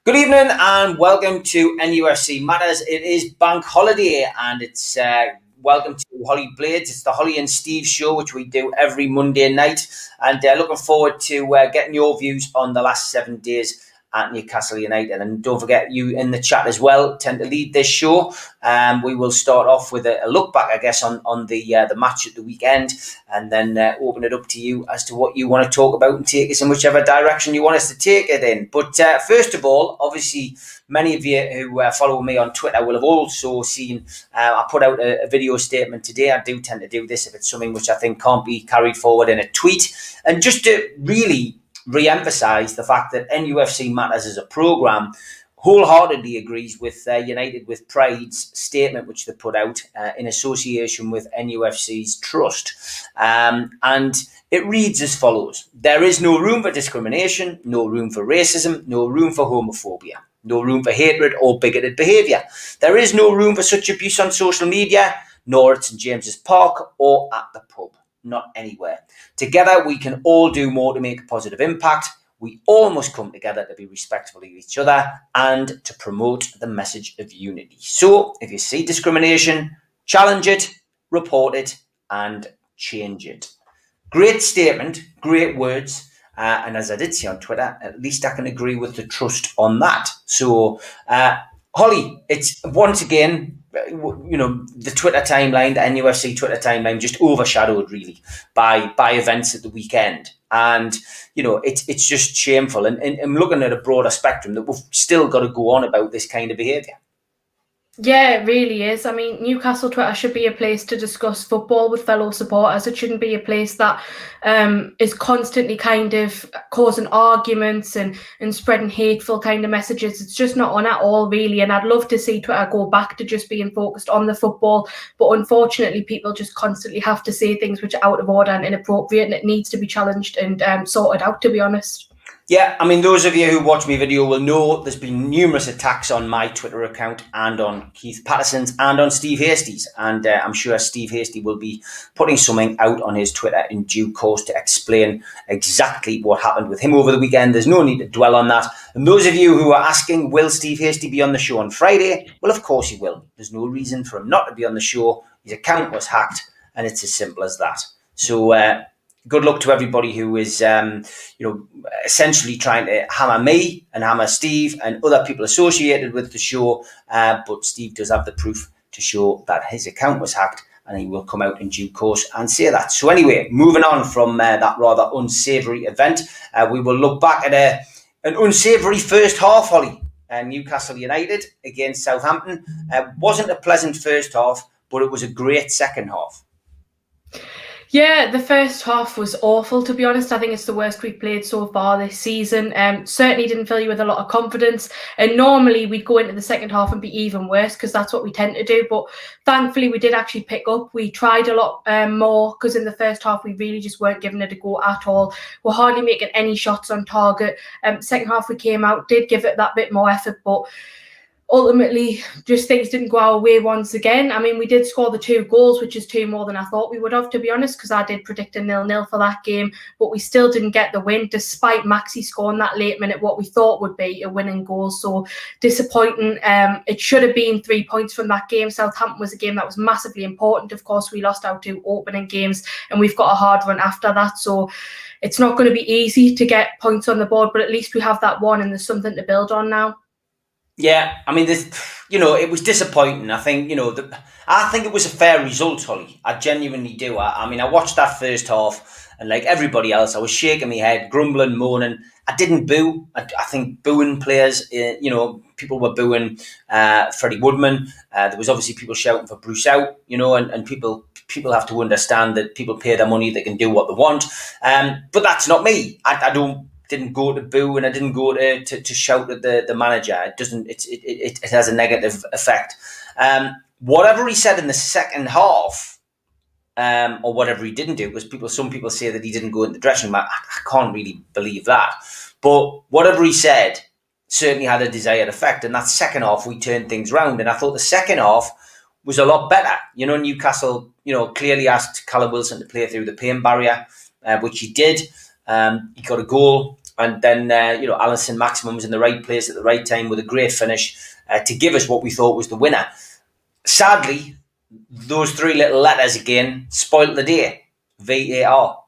Good evening and welcome to NUFC Matters. It is bank holiday and it's welcome to Holly Blades. It's the Holly and Steve show, which we do every Monday night. And looking forward to getting your views on the last 7 days at Newcastle United. And don't forget, you in the chat as well tend to lead this show. We will start off with a look back, I guess, on the match at the weekend, and then open it up to you as to what you want to talk about and take us in whichever direction you want us to take it in. But first of all, obviously, many of you who follow me on Twitter will have also seen I put out a video statement today. I do tend to do this if it's something which I think can't be carried forward in a tweet. And just to really re-emphasise the fact that NUFC Matters as a programme wholeheartedly agrees with United with Pride's statement which they put out in association with NUFC's trust. And it reads as follows: there is no room for discrimination, no room for racism, no room for homophobia, no room for hatred or bigoted behaviour. There is no room for such abuse on social media, nor at St James's Park or at the pub. Not anywhere. Together, we can all do more to make a positive impact. We all must come together to be respectful of each other and to promote the message of unity. So, if you see discrimination, challenge it, report it, and change it. Great statement, great words. And as I did see on Twitter, at least I can agree with the trust on that. So, Holly, it's once again, the Twitter timeline, the NUFC Twitter timeline, just overshadowed really by events at the weekend. And, it's just shameful. And I'm looking at a broader spectrum that we've still got to go on about this kind of behaviour. Yeah, it really is. I mean, Newcastle Twitter should be a place to discuss football with fellow supporters. It shouldn't be a place that is constantly kind of causing arguments and spreading hateful kind of messages. It's just not on at all, really. And I'd love to see Twitter go back to just being focused on the football. But unfortunately, people just constantly have to say things which are out of order and inappropriate, and it needs to be challenged and sorted out, to be honest. Yeah, I mean, those of you who watch my video will know there's been numerous attacks on my Twitter account and on Keith Patterson's and on Steve Hasty's. And I'm sure Steve Hasty will be putting something out on his Twitter in due course to explain exactly what happened with him over the weekend. There's no need to dwell on that. And those of you who are asking, will Steve Hasty be on the show on Friday? Well, of course he will. There's no reason for him not to be on the show. His account was hacked, and it's as simple as that. So, good luck to everybody who is, essentially trying to hammer me and hammer Steve and other people associated with the show. But Steve does have the proof to show that his account was hacked, and he will come out in due course and say that. So anyway, moving on from that rather unsavoury event, we will look back at an unsavoury first half, Holly. Newcastle United against Southampton. Wasn't a pleasant first half, but it was a great second half. Yeah, the first half was awful, to be honest. I think it's the worst we've played so far this season. Certainly didn't fill you with a lot of confidence. And normally we'd go into the second half and be even worse because that's what we tend to do. But thankfully we did actually pick up. We tried a lot more because in the first half we really just weren't giving it a go at all. We're hardly making any shots on target. Second half we came out, did give it that bit more effort, but ultimately, just things didn't go our way once again. I mean, we did score the 2 goals, which is 2 more than I thought we would have, to be honest, because I did predict a 0-0 for that game. But we still didn't get the win, despite Maxi scoring that late minute, what we thought would be a winning goal. So disappointing. It should have been 3 points from that game. Southampton was a game that was massively important. Of course, we lost our 2 opening games, and we've got a hard run after that. So it's not going to be easy to get points on the board, but at least we have that one, and there's something to build on now. Yeah, I mean, it was disappointing. I think, I think it was a fair result, Holly. I genuinely do. I mean, I watched that first half, and like everybody else, I was shaking my head, grumbling, moaning. I didn't boo. I think booing players, people were booing Freddie Woodman. There was obviously people shouting for Bruce out, and people have to understand that people pay their money, they can do what they want. But that's not me. I didn't go to boo, and I didn't go to shout at the manager. It has a negative effect. Whatever he said in the second half, or whatever he didn't do, because some people say that he didn't go in the dressing room. I can't really believe that. But whatever he said certainly had a desired effect. And that second half, we turned things round. And I thought the second half was a lot better. Newcastle, clearly asked Callum Wilson to play through the pain barrier, which he did. He got a goal And then, Alan Saint-Maximin was in the right place at the right time with a great finish to give us what we thought was the winner. Sadly, those three little letters again spoilt the day. VAR.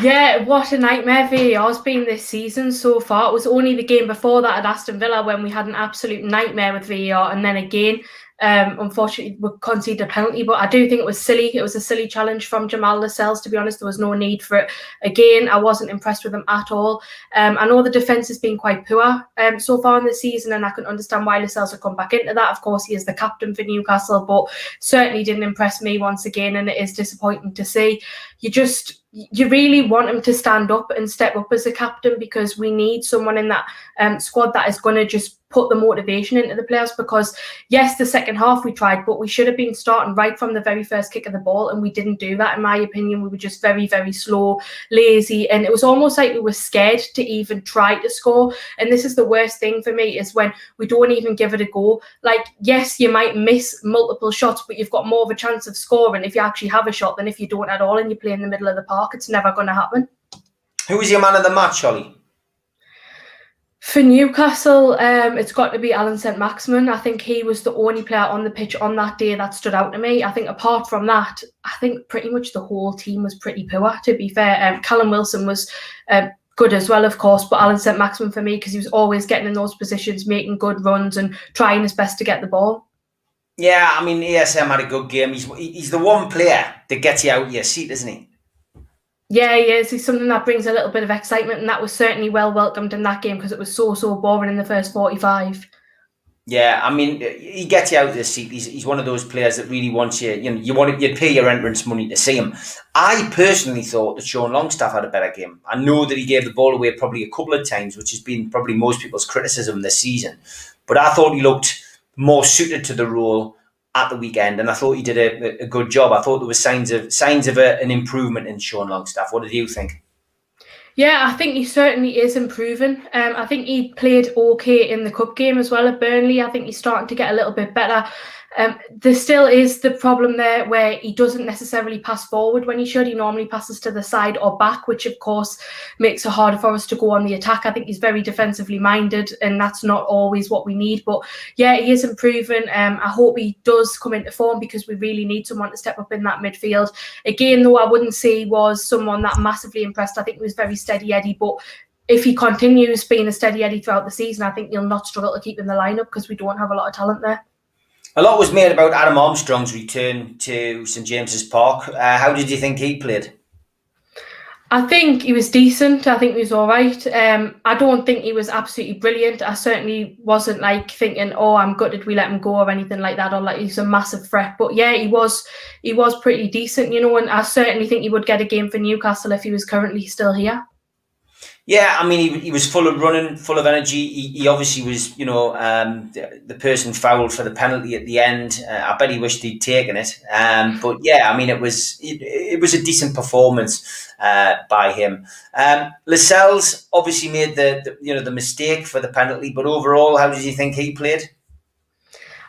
Yeah, what a nightmare VAR's been this season so far. It was only the game before that at Aston Villa when we had an absolute nightmare with VAR, and then again, unfortunately, we conceded a penalty. But I do think it was silly. It was a silly challenge from Jamal Lascelles, to be honest. There was no need for it. Again, I wasn't impressed with him at all. I know the defence has been quite poor so far in the season, and I can understand why Lascelles would come back into that. Of course, he is the captain for Newcastle, but certainly didn't impress me once again, and it is disappointing to see. You really want him to stand up and step up as a captain, because we need someone in that squad that is going to just put the motivation into the players. Because yes, the second half we tried, but we should have been starting right from the very first kick of the ball, and we didn't do that. In my opinion, we were just very, very slow, lazy, and it was almost like we were scared to even try to score. And this is the worst thing for me, is when we don't even give it a go. Like, yes, you might miss multiple shots, but you've got more of a chance of scoring if you actually have a shot than if you don't at all and you play in the middle of the park. It's never going to happen. Who was your man of the match, Holly? For Newcastle, it's got to be Alan Saint-Maximin. I think he was the only player on the pitch on that day that stood out to me. I think apart from that, I think pretty much the whole team was pretty poor, to be fair. Callum Wilson was good as well, of course, but Alan Saint-Maximin for me, because he was always getting in those positions, making good runs and trying his best to get the ball. Yeah, I mean, ASM had a good game. He's the one player that gets you out of your seat, isn't he? Yeah, he is. He's something that brings a little bit of excitement, and that was certainly well welcomed in that game, because it was so boring in the first 45. Yeah, I mean, he gets you out of the seat. He's one of those players that really wants you. You'd pay your entrance money to see him. I personally thought that Sean Longstaff had a better game. I know that he gave the ball away probably a couple of times, which has been probably most people's criticism this season. But I thought he looked more suited to the role at the weekend, and I thought he did a good job. I thought there was signs of an improvement in Sean Longstaff. What did you think? Yeah, I think he certainly is improving. I think he played okay in the cup game as well at Burnley. I think he's starting to get a little bit better. There still is the problem there where he doesn't necessarily pass forward when he should. He normally passes to the side or back, which of course makes it harder for us to go on the attack. I think he's very defensively minded, and that's not always what we need. But yeah, he is improving. I hope he does come into form, because we really need someone to step up in that midfield. Again, though, I wouldn't say he was someone that massively impressed. I think he was very steady Eddie, but if he continues being a steady Eddie throughout the season, I think he'll not struggle to keep in the lineup, because we don't have a lot of talent there. A lot was made about Adam Armstrong's return to St James's Park. How did you think he played? I think he was decent. I think he was all right. I don't think he was absolutely brilliant. I certainly wasn't like thinking, "Oh, I'm gutted we let him go" or anything like that, or like he's a massive threat. But yeah, he was pretty decent, and I certainly think he would get a game for Newcastle if he was currently still here. Yeah, I mean, he was full of running, full of energy. He obviously was, the person fouled for the penalty at the end. I bet he wished he'd taken it. But yeah, I mean, it was a decent performance by him. Lascelles obviously made the mistake for the penalty, but overall, how did you think he played?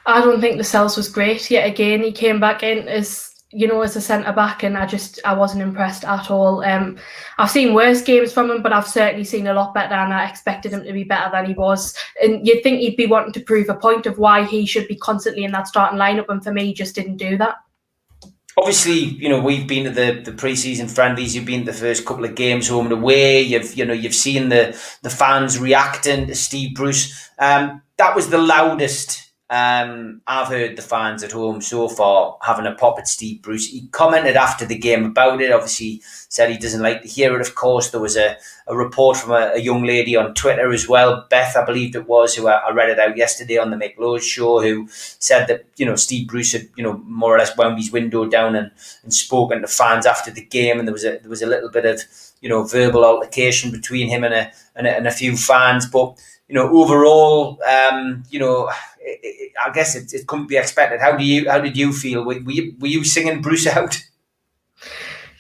I don't think Lascelles was great. Yet again, he came back in as a centre-back, and I wasn't impressed at all. I've seen worse games from him, but I've certainly seen a lot better, and I expected him to be better than he was. And you'd think he'd be wanting to prove a point of why he should be constantly in that starting lineup, and for me, he just didn't do that. Obviously, we've been to the pre-season friendlies. You've been to the first couple of games home and away. You've seen the fans reacting to Steve Bruce. That was the loudest I've heard the fans at home so far having a pop at Steve Bruce. He commented after the game about it. Obviously, said he doesn't like to hear it. Of course, there was a report from a young lady on Twitter as well, Beth, I believe it was, who I read it out yesterday on the Mick Lowe's show, who said that Steve Bruce had more or less wound his window down and spoken to fans after the game, and there was a little bit of verbal altercation between him and a few fans, but overall, I guess it couldn't be expected. How did you feel? Were you singing Bruce out?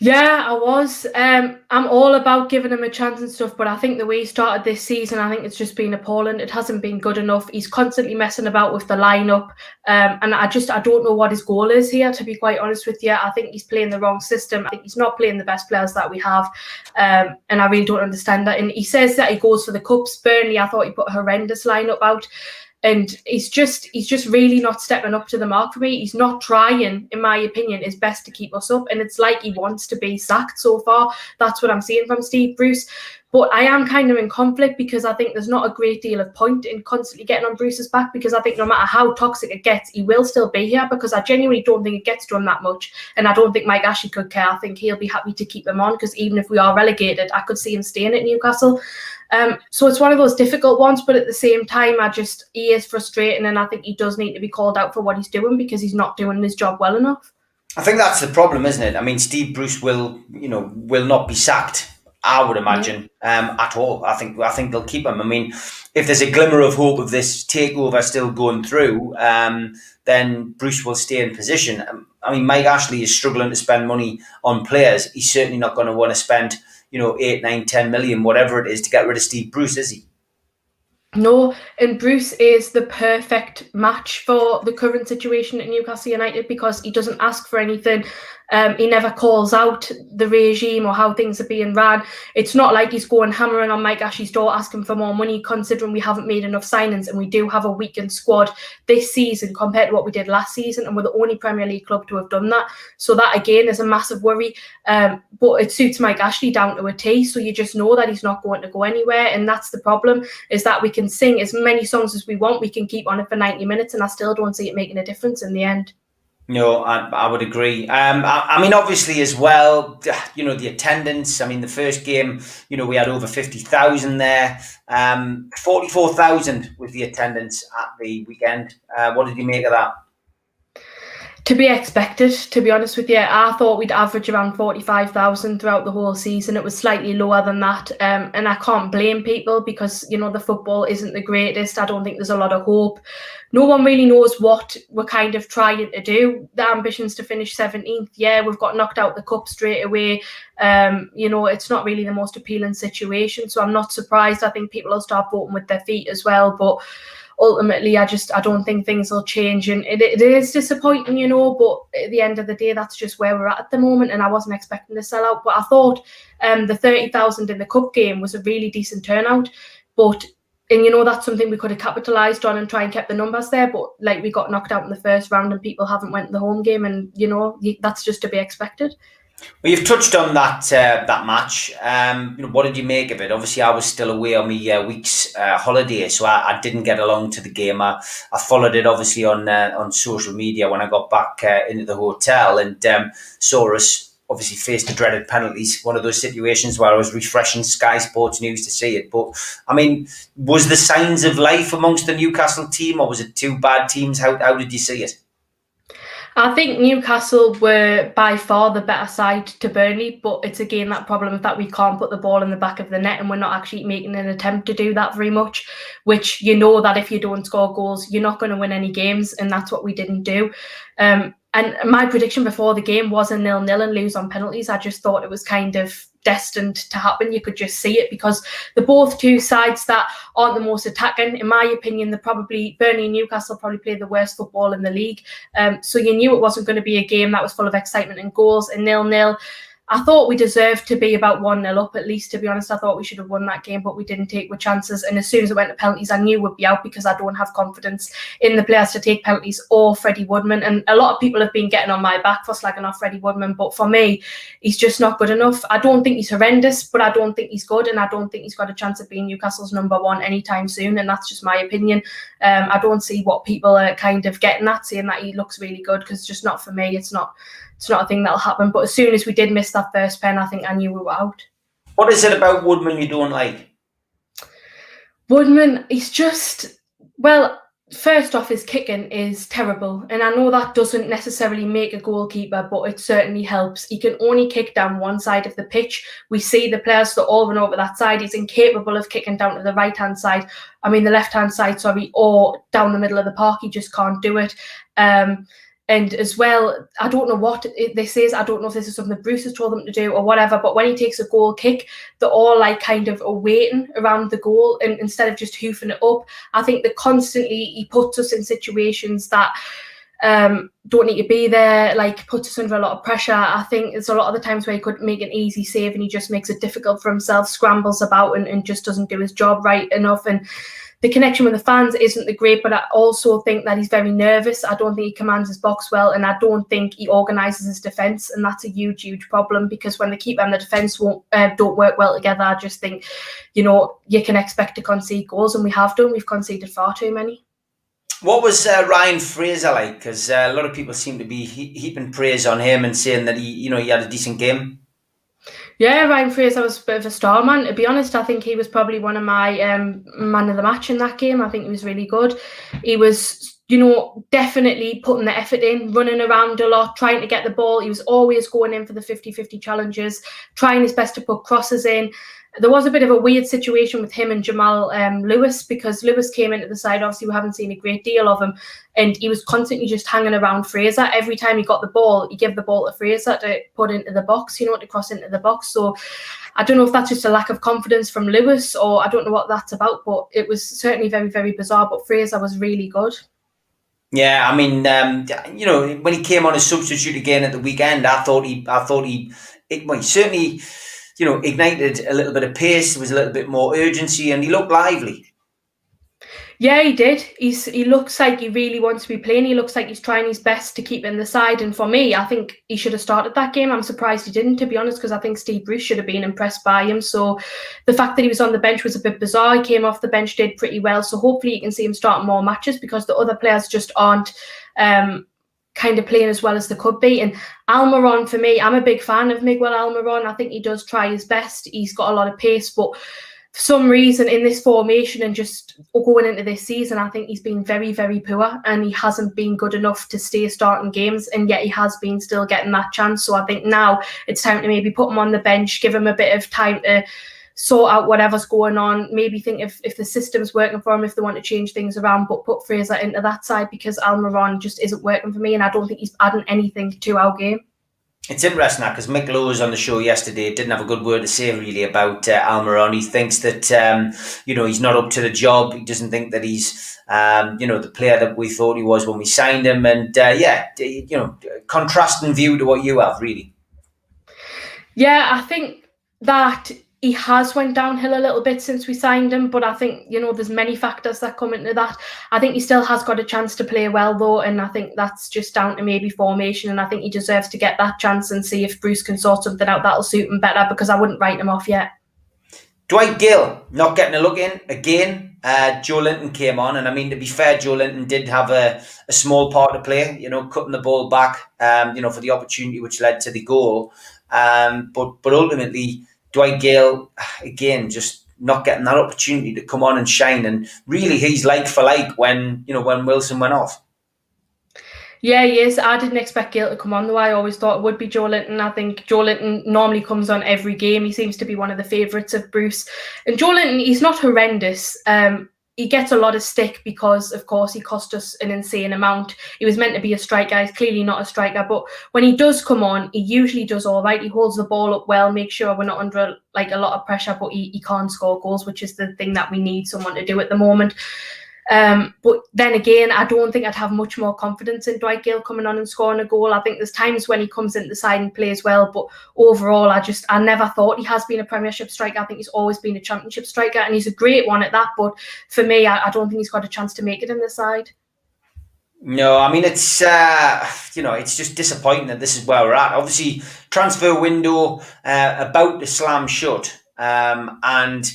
Yeah, I was. I'm all about giving him a chance and stuff, but I think the way he started this season, I think it's just been appalling. It hasn't been good enough. He's constantly messing about with the lineup, and I don't know what his goal is here. To be quite honest with you, I think he's playing the wrong system. I think he's not playing the best players that we have, and I really don't understand that. And he says that he goes for the cups. Burnley, I thought he put a horrendous lineup out. And he's just really not stepping up to the mark for me. He's not trying, in my opinion, his best to keep us up. And it's like he wants to be sacked so far. That's what I'm seeing from Steve Bruce. But I am kind of in conflict because I think there's not a great deal of point in constantly getting on Bruce's back, because I think no matter how toxic it gets, he will still be here, because I genuinely don't think it gets to him that much. And I don't think Mike Ashley could care. I think he'll be happy to keep him on, because even if we are relegated, I could see him staying at Newcastle. So it's one of those difficult ones, but at the same time, he is frustrating, and I think he does need to be called out for what he's doing, because he's not doing his job well enough. I think that's the problem, isn't it? I mean, Steve Bruce will not be sacked, I would imagine, at all. I think they'll keep him. I mean, if there's a glimmer of hope of this takeover still going through, then Bruce will stay in position. I mean, Mike Ashley is struggling to spend money on players. He's certainly not going to want to spend 8, 9, 10 million, whatever it is, to get rid of Steve Bruce, is he? No, and Bruce is the perfect match for the current situation at Newcastle United, because he doesn't ask for anything. He never calls out the regime or how things are being ran. It's not like he's going hammering on Mike Ashley's door asking for more money, considering we haven't made enough signings and we do have a weakened squad this season compared to what we did last season, and we're the only Premier League club to have done that. So that, again, is a massive worry. But it suits Mike Ashley down to a T, so you just know that he's not going to go anywhere. And that's the problem, is that we can sing as many songs as we want, we can keep on it for 90 minutes, and I still don't see it making a difference in the end. No, I would agree. I mean, obviously, as well, the attendance. I mean, the first game, we had over 50,000 there. 44,000 was the attendance at the weekend. What did you make of that? To be expected, to be honest with you. I thought we'd average around 45,000 throughout the whole season. It was slightly lower than that. And I can't blame people, because, the football isn't the greatest. I don't think there's a lot of hope. No one really knows what we're kind of trying to do. The ambition's to finish 17th. Yeah, we've got knocked out the cup straight away. It's not really the most appealing situation. So I'm not surprised. I think people will start voting with their feet as well. But ultimately, I don't think things will change, and it is disappointing, but at the end of the day, that's just where we're at the moment. And I wasn't expecting to sell out, but I thought the 30,000 in the cup game was a really decent turnout. And that's something we could have capitalised on and try and kept the numbers there. But we got knocked out in the first round, and people haven't went to the home game, and that's just to be expected. Well, you've touched on that match. What did you make of it? Obviously, I was still away on my week's holiday, so I didn't get along to the game. I followed it obviously on social media when I got back into the hotel, and saw us obviously face the dreaded penalties. One of those situations where I was refreshing Sky Sports News to see it. But I mean, was there signs of life amongst the Newcastle team, or was it two bad teams? How did you see it? I think Newcastle were by far the better side to Burnley, but it's again that problem that we can't put the ball in the back of the net, and we're not actually making an attempt to do that very much, which that if you don't score goals, you're not going to win any games, and that's what we didn't do. And my prediction before the game was a 0-0 and lose on penalties. I just thought it was kind of destined to happen. You could just see it, because they're both two sides that aren't the most attacking. In my opinion, Burnley and Newcastle probably play the worst football in the league. So you knew it wasn't going to be a game that was full of excitement and goals. And 0-0, I thought we deserved to be about 1-0 up at least, to be honest. I thought we should have won that game, but we didn't take with chances. And as soon as it went to penalties, I knew we'd be out, because I don't have confidence in the players to take penalties or Freddie Woodman. And a lot of people have been getting on my back for slagging off Freddie Woodman, but for me, he's just not good enough. I don't think he's horrendous, but I don't think he's good, and I don't think he's got a chance of being Newcastle's number one anytime soon, and that's just my opinion. I don't see what people are kind of getting at, saying that he looks really good, because it's just not for me. It's not a thing that'll happen. But as soon as we did miss that first pen, I think I knew we were out. What is it about Woodman you don't like? Woodman, he's just, well, first off, his kicking is terrible. And I know that doesn't necessarily make a goalkeeper, but it certainly helps. He can only kick down one side of the pitch. We see the players that all run over that side. He's incapable of kicking down to the right-hand side. The left-hand side, or down the middle of the park. He just can't do it. And as well, I don't know what this is. I don't know if this is something that Bruce has told them to do or whatever, but when he takes a goal kick, they're all like kind of waiting around the goal, and instead of just hoofing it up. I think that constantly he puts us in situations that don't need to be there, like puts us under a lot of pressure. I think there's a lot of the times where he could make an easy save and he just makes it difficult for himself, scrambles about and just doesn't do his job right enough. And the connection with the fans isn't the great, but I also think that he's very nervous. I don't think he commands his box well, and I don't think he organises his defence, and that's a huge, huge problem, because when the keeper and the defence don't work well together, I just think, you can expect to concede goals, and we have done. We've conceded far too many. What was Ryan Fraser like? Because a lot of people seem to be heaping praise on him and saying that he had a decent game. Yeah, Ryan Fraser was a bit of a star man. To be honest, I think he was probably one of my man of the match in that game. I think he was really good. He was, definitely putting the effort in, running around a lot, trying to get the ball. He was always going in for the 50-50 challenges, trying his best to put crosses in. There was a bit of a weird situation with him and Jamal Lewis, because Lewis came into the side. Obviously, we haven't seen a great deal of him, and he was constantly just hanging around Fraser. Every time he got the ball, he gave the ball to Fraser to put into the box, to cross into the box. So I don't know if that's just a lack of confidence from Lewis, or I don't know what that's about, but it was certainly very, very bizarre. But Fraser was really good. Yeah, I mean, when he came on as substitute again at the weekend, I thought he certainly, ignited a little bit of pace. There was a little bit more urgency, and he looked lively. Yeah, he did. He looks like he really wants to be playing. He looks like he's trying his best to keep in the side. And for me, I think he should have started that game. I'm surprised he didn't, to be honest, because I think Steve Bruce should have been impressed by him. So the fact that he was on the bench was a bit bizarre. He came off the bench, did pretty well. So hopefully you can see him start more matches, because the other players just aren't kind of playing as well as they could be. And Almiron, for me, I'm a big fan of Miguel Almiron. I think he does try his best. He's got a lot of pace, but for some reason in this formation and just going into this season, I think he's been very, very poor, and he hasn't been good enough to stay starting games, and yet he has been still getting that chance. So I think now it's time to maybe put him on the bench, give him a bit of time to sort out whatever's going on, maybe think if the system's working for him, if they want to change things around, but put Fraser into that side, because Almiron just isn't working for me, and I don't think he's adding anything to our game. It's interesting because Mick Lowe was on the show yesterday. Didn't have a good word to say really about Almiron. He thinks that he's not up to the job. He doesn't think that he's the player that we thought he was when we signed him. And contrasting view to what you have really. Yeah, I think that he has went downhill a little bit since we signed him, but I think, there's many factors that come into that. I think he still has got a chance to play well, though, and I think that's just down to maybe formation, and I think he deserves to get that chance and see if Bruce can sort something out that'll suit him better, because I wouldn't write him off yet. Dwight Gill not getting a look in again. Joe Linton came on, and I mean, to be fair, Joe Linton did have a small part to play, cutting the ball back, for the opportunity which led to the goal. But ultimately, Dwight Gill, again, just not getting that opportunity to come on and shine. And really, he's like for like when Wilson went off. Yeah, he is. I didn't expect Gill to come on, though. I always thought it would be Joe Linton. I think Joe Linton normally comes on every game. He seems to be one of the favourites of Bruce. And Joe Linton, he's not horrendous. He gets a lot of stick because, of course, he cost us an insane amount. He was meant to be a striker. He's clearly not a striker. But when he does come on, he usually does all right. He holds the ball up well, makes sure we're not under a lot of pressure, but he can't score goals, which is the thing that we need someone to do at the moment. But then again, I don't think I'd have much more confidence in Dwight Gill coming on and scoring a goal. I think there's times when he comes into the side and plays well, but overall, I never thought he has been a Premiership striker. I think he's always been a Championship striker, and he's a great one at that. But for me, I don't think he's got a chance to make it in the side. No, I mean, it's it's just disappointing that this is where we're at. Obviously, transfer window about to slam shut, and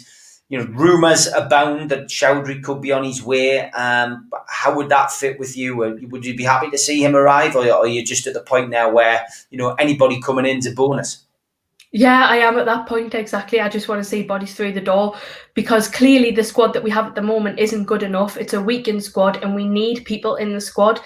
rumours abound that Chowdhury could be on his way. How would that fit with you? Would you be happy to see him arrive, or are you just at the point now where anybody coming in is a bonus? Yeah, I am at that point, exactly. I just want to see bodies through the door, because clearly the squad that we have at the moment isn't good enough. It's a weakened squad and we need people in the squad.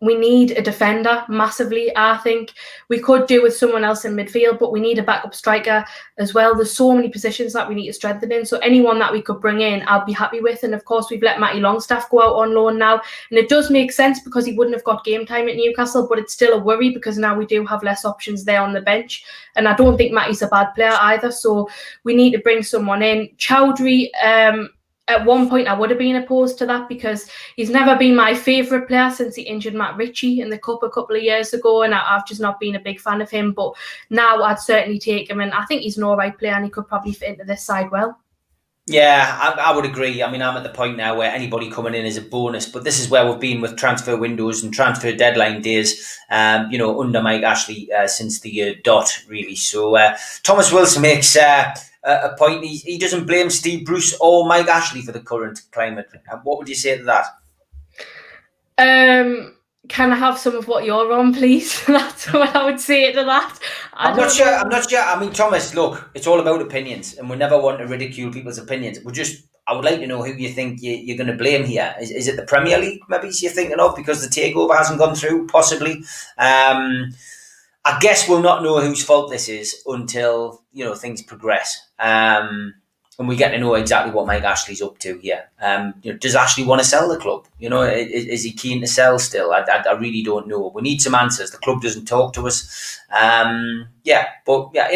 We need a defender massively. I think we could do with someone else in midfield, but we need a backup striker as well. There's so many positions that we need to strengthen in. So anyone that we could bring in, I'll be happy with. And of course, we've let Matty Longstaff go out on loan now. And it does make sense because he wouldn't have got game time at Newcastle, but it's still a worry because now we do have less options there on the bench. And I don't think Matty's a bad player either. So we need to bring someone in. Chowdhury, at one point I would have been opposed to that because he's never been my favourite player since he injured Matt Ritchie in the Cup a couple of years ago, and I've just not been a big fan of him. But now I'd certainly take him, and I think he's an all right player and he could probably fit into this side well. Yeah, I would agree. I mean, I'm at the point now where anybody coming in is a bonus, but this is where we've been with transfer windows and transfer deadline days, under Mike Ashley since the year dot, really. So Thomas Wilson makes a point. He doesn't blame Steve Bruce or Mike Ashley for the current climate. What would you say to that? Can I have some of what you're on, please? That's what I would say to that. I'm not sure. I mean, Thomas, look, it's all about opinions, and we never want to ridicule people's opinions. I would like to know who you think you're going to blame here. Is it the Premier League, maybe you're thinking of, because the takeover hasn't gone through, possibly? I guess we'll not know whose fault this is until, things progress. And we get to know exactly what Mike Ashley's up to here. Does Ashley want to sell the club? Is he keen to sell still? I really don't know. We need some answers. The club doesn't talk to us.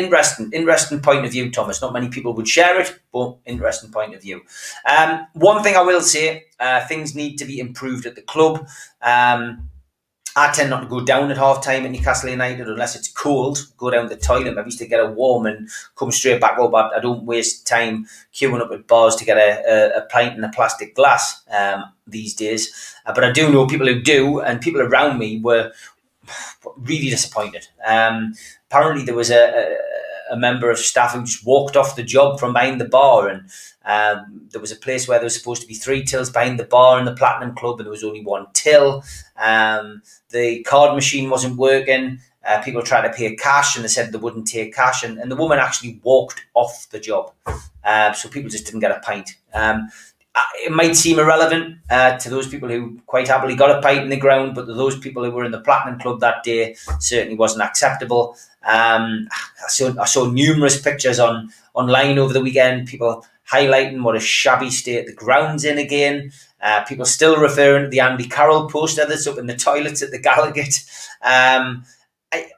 Interesting point of view, Thomas. Not many people would share it, but interesting point of view. One thing I will say, things need to be improved at the club. I tend not to go down at half time at Newcastle United unless it's cold. Go down to the toilet, maybe to get a warm and come straight back up. I don't waste time queuing up at bars to get a pint in a plastic glass these days. But I do know people who do, and people around me were really disappointed. Apparently there was a member of staff who just walked off the job from behind the bar, and there was a place where there was supposed to be 3 tills behind the bar in the Platinum Club, and there was only 1 till. The card machine wasn't working. People tried to pay cash, and they said they wouldn't take cash, and the woman actually walked off the job. So people just didn't get a pint. It might seem irrelevant to those people who quite happily got a pint in the ground, but to those people who were in the Platinum Club that day, certainly wasn't acceptable. I saw numerous pictures online over the weekend, people highlighting what a shabby state the ground's in again. People still referring to the Andy Carroll poster that's up in the toilets at the Gallagher.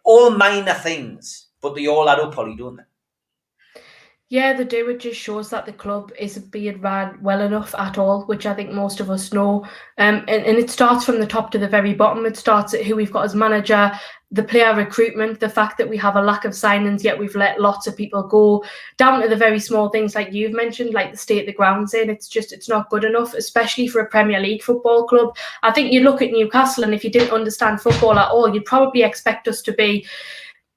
All minor things, but they all add up, Holly, don't they? Yeah, they do. It just shows that the club isn't being run well enough at all, which I think most of us know. And it starts from the top to the very bottom. It starts at who we've got as manager, the player recruitment, the fact that we have a lack of signings, yet we've let lots of people go, down to the very small things like you've mentioned, like the state the ground's in. It's not good enough, especially for a Premier League football club. I think you look at Newcastle, and if you didn't understand football at all, you'd probably expect us to be,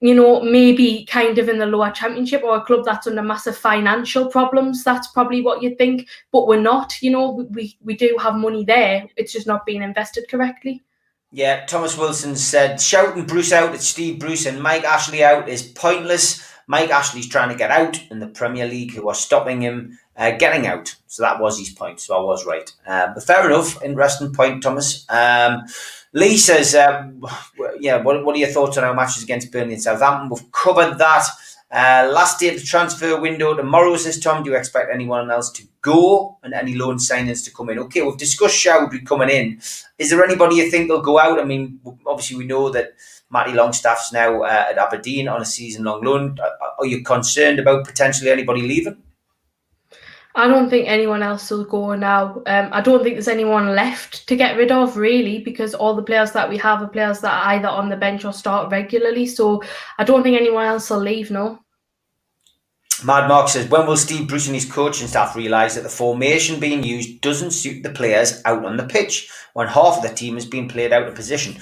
maybe kind of in the lower championship, or a club that's under massive financial problems. That's probably what you'd think, but we're not. We do have money there. It's just not being invested correctly. Yeah, Thomas Wilson said, shouting Bruce out at Steve Bruce and Mike Ashley out is pointless. Mike Ashley's trying to get out, in the Premier League who are stopping him getting out. So that was his point. So I was right. But fair enough. Interesting point, Thomas. Lee says, what are your thoughts on our matches against Burnley and Southampton? We've covered that. Last day of the transfer window tomorrow, says Tom. Do you expect anyone else to go and any loan signings to come in? Okay, we've discussed Chowdhury coming in. Is there anybody you think will go out? I mean, obviously we know that Matty Longstaff's now at Aberdeen on a season-long loan. Are you concerned about potentially anybody leaving? I don't think anyone else will go now. I don't think there's anyone left to get rid of, really, because all the players that we have are players that are either on the bench or start regularly. So I don't think anyone else will leave, no. Mad Mark says, when will Steve Bruce and his coaching staff realise that the formation being used doesn't suit the players out on the pitch when half of the team has been played out of position?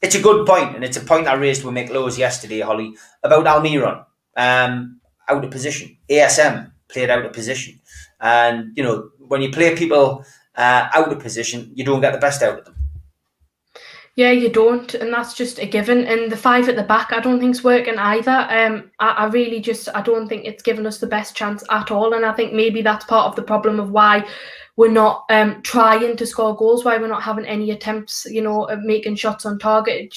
It's a good point, and it's a point I raised with Mick Lowe's yesterday, Holly, about Almiron. Out of position. ASM played out of position. And, when you play people out of position, you don't get the best out of them. Yeah, you don't, and that's just a given. And the five at the back, I don't think's working either. I really just, I don't think it's given us the best chance at all. And I think maybe that's part of the problem of why we're not trying to score goals, why we're not having any attempts, of making shots on target.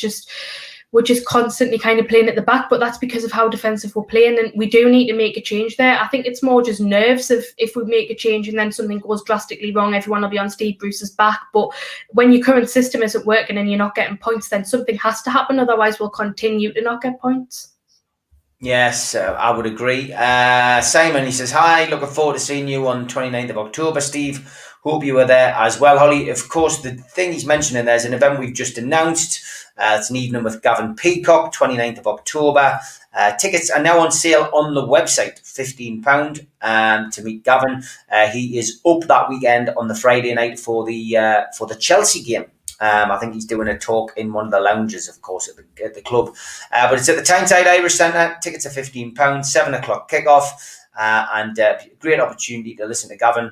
We're just constantly kind of playing at the back, but that's because of how defensive we're playing, and we do need to make a change there. I think it's more just nerves if we make a change and then something goes drastically wrong, everyone will be on Steve Bruce's back. But when your current system isn't working and you're not getting points, then something has to happen, otherwise we'll continue to not get points. Yes, I would agree. Simon, he says, hi, looking forward to seeing you on 29th of October, Steve. Hope you were there as well, Holly. Of course, the thing he's mentioning there's an event we've just announced. It's an evening with Gavin Peacock, 29th of October. Tickets are now on sale on the website, £15 to meet Gavin. He is up that weekend on the Friday night for the Chelsea game. I think he's doing a talk in one of the lounges, of course, at the club. But it's at the Tyneside Irish Centre. Tickets are £15, 7 o'clock kickoff. And great opportunity to listen to Gavin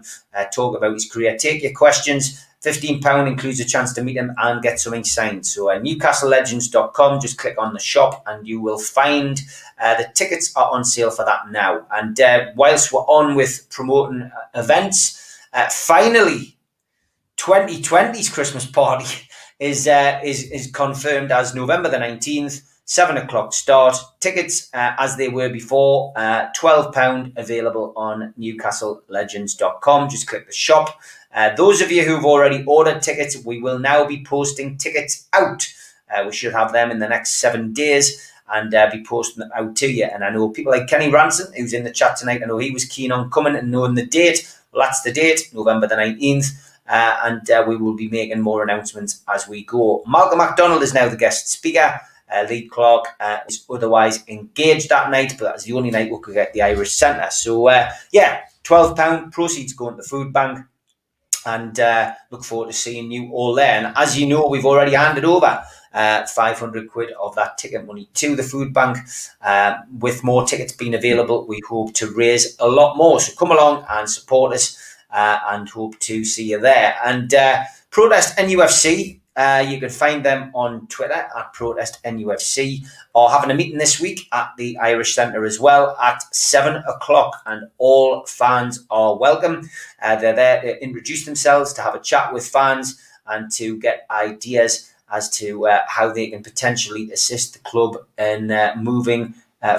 talk about his career. Take your questions. £15 includes a chance to meet him and get something signed. So NewcastleLegends.com, just click on the shop and you will find the tickets are on sale for that now. And whilst we're on with promoting events, finally, 2020's Christmas party is confirmed as November the 19th, 7 o'clock start. Tickets, as they were before, £12 available on NewcastleLegends.com. Just click the shop. Those of you who've already ordered tickets, we will now be posting tickets out. We should have them in the next 7 days and be posting them out to you. And I know people like Kenny Ranson, who's in the chat tonight, I know he was keen on coming and knowing the date. Well, that's the date, November the 19th. And we will be making more announcements as we go. Malcolm MacDonald is now the guest speaker. Lee Clark is otherwise engaged that night, but that's the only night we could get the Irish Centre. So, £12 proceeds going to the food bank. And look forward to seeing you all there. And as you know, we've already handed over £500 of that ticket money to the food bank. With more tickets being available, we hope to raise a lot more. So come along and support us. And hope to see you there. And Protest NUFC, you can find them on Twitter at Protest NUFC, or having a meeting this week at the Irish Centre as well at 7 o'clock, and all fans are welcome. They're there to introduce themselves, to have a chat with fans, and to get ideas as to how they can potentially assist the club in moving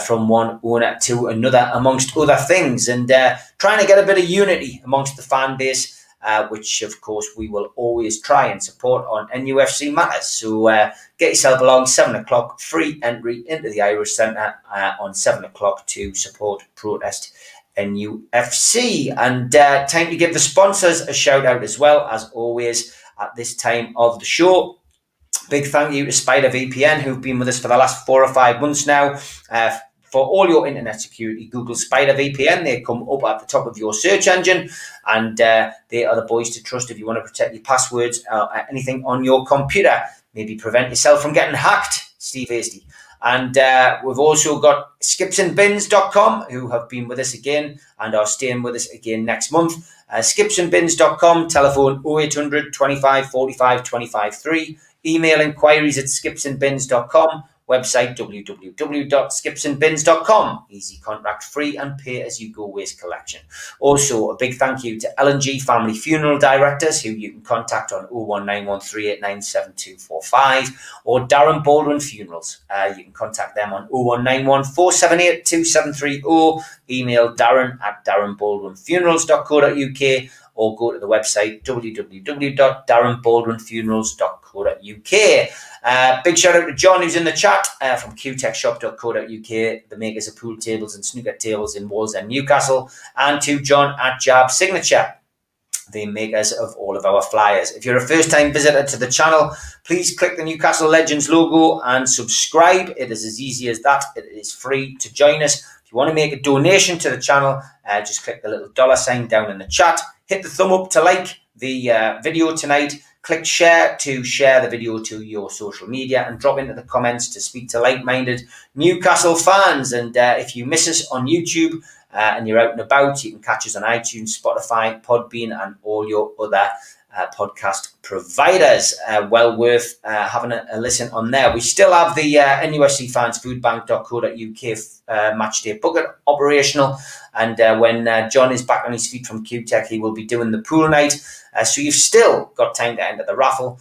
from one owner to another, amongst other things, and trying to get a bit of unity amongst the fan base, which of course we will always try and support on NUFC Matters. So get yourself along, 7 o'clock, free entry into the Irish Centre on 7 o'clock to support Protest NUFC. And time to give the sponsors a shout out as well, as always at this time of the show. Big thank you to Spider VPN, who've been with us for the last 4 or 5 months now. For all your internet security, Google Spider VPN. They come up at the top of your search engine, and they are the boys to trust if you want to protect your passwords or anything on your computer. Maybe prevent yourself from getting hacked, Steve Hasty. And we've also got skipsandbins.com, who have been with us again and are staying with us again next month. Skipsandbins.com, telephone 0800 25 45 25 3. Email inquiries at skipsandbins.com. Website www.skipsandbins.com. Easy contract free and pay as you go waste collection. Also, a big thank you to L&G Family Funeral Directors, who you can contact on 01913897245, or Darren Baldwin Funerals. You can contact them on 01914782730. Email Darren at darrenbaldwinfunerals.co.uk, or go to the website www.darrenbaldwinfunerals.co.uk. Big shout out to John, who's in the chat, from qtechshop.co.uk, the makers of pool tables and snooker tables in Wallsend and Newcastle, and to John at Jab Signature, the makers of all of our flyers. If you're a first-time visitor to the channel, please click the Newcastle Legends logo and subscribe. It is as easy as that. It is free to join us. If you want to make a donation to the channel, just click the little $sign down in the chat. Hit the thumb up to like the video tonight. Click share to share the video to your social media, and drop into the comments to speak to like-minded Newcastle fans. And if you miss us on YouTube and you're out and about, you can catch us on iTunes, Spotify, Podbean, and all your other podcast providers. Well worth having a listen on there. We still have the NUFC Fans Foodbank.co.uk match day bucket operational, and when John is back on his feet from QTech, he will be doing the pool night. So you've still got time to enter the raffle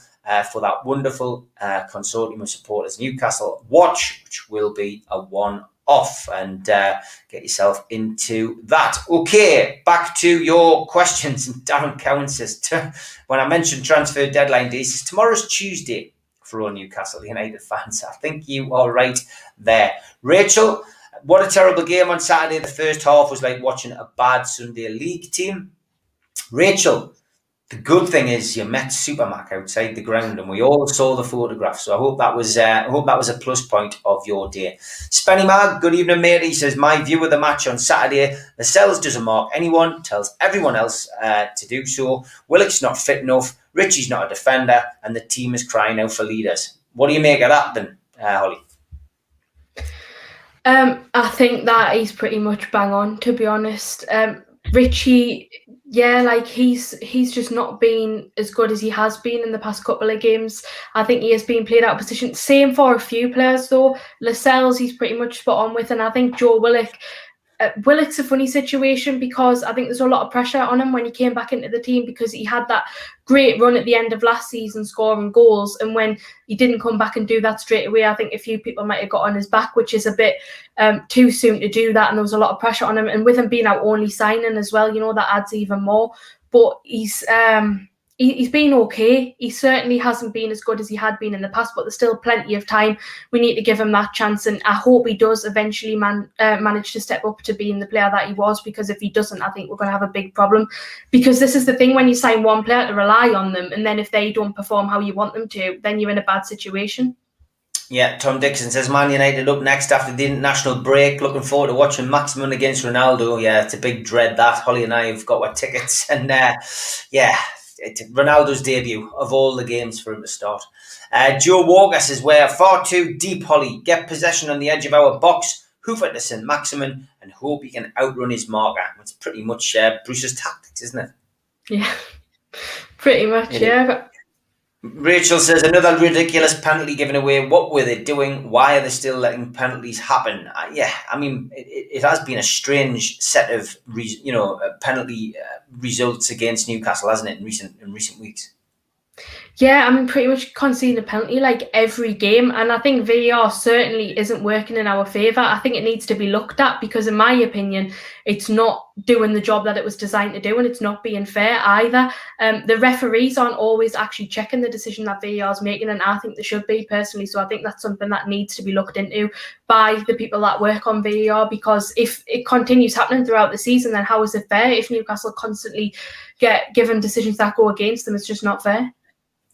for that wonderful consortium of supporters Newcastle watch, which will be a one-off, and get yourself into that. Okay, back to your questions. And Darren Cowan says, when I mentioned transfer deadline day, he says, tomorrow's Tuesday for all Newcastle United fans. I think you are right there. Rachel, what a terrible game on Saturday. The first half was like watching a bad Sunday league team. Rachel, the good thing is you met Supermac outside the ground, and we all saw the photograph. So I hope that was a plus point of your day. Spenny Mag, good evening, mate. He says, my view of the match on Saturday: Lascelles doesn't mark anyone, tells everyone else to do so. Willock's not fit enough. Richie's not a defender, and the team is crying out for leaders. What do you make of that, then, Holly? I think that he's pretty much bang on, to be honest. Richie, yeah, like he's just not been as good as he has been in the past couple of games. I think he has been played out of position. Same for a few players though. Lascelles, he's pretty much spot on with, and I think Joe Willock. Willock's a funny situation because I think there's a lot of pressure on him when he came back into the team, because he had that great run at the end of last season scoring goals, and when he didn't come back and do that straight away, I think a few people might have got on his back, which is a bit too soon to do that, and there was a lot of pressure on him, and with him being out only signing as well, that adds even more. But he's been okay. He certainly hasn't been as good as he had been in the past, but there's still plenty of time. We need to give him that chance, and I hope he does eventually manage to step up to being the player that he was, because if he doesn't, I think we're going to have a big problem. Because this is the thing, when you sign one player to rely on them, and then if they don't perform how you want them to, then you're in a bad situation. Yeah, Tom Dixon says, Man United up next after the international break. Looking forward to watching Maximum against Ronaldo. Yeah, it's a big dread that. Holly and I have got our tickets, and Ronaldo's debut of all the games for him to start. Joe Walker says, we're far too deep, Holly. Get possession on the edge of our box, hoof it to St. Maximin, and hope he can outrun his marker. It's pretty much Bruce's tactics, isn't it? Yeah, pretty much, yeah. Rachel says, another ridiculous penalty given away. What were they doing? Why are they still letting penalties happen? It has been a strange set of penalty results against Newcastle, hasn't it, in recent weeks? Yeah, pretty much conceding a penalty like every game, and I think VAR certainly isn't working in our favour. I think it needs to be looked at, because in my opinion, it's not doing the job that it was designed to do, and it's not being fair either. The referees aren't always actually checking the decision that VAR is making, and I think they should be, personally. So I think that's something that needs to be looked into by the people that work on VAR, because if it continues happening throughout the season, then how is it fair? If Newcastle constantly get given decisions that go against them, it's just not fair.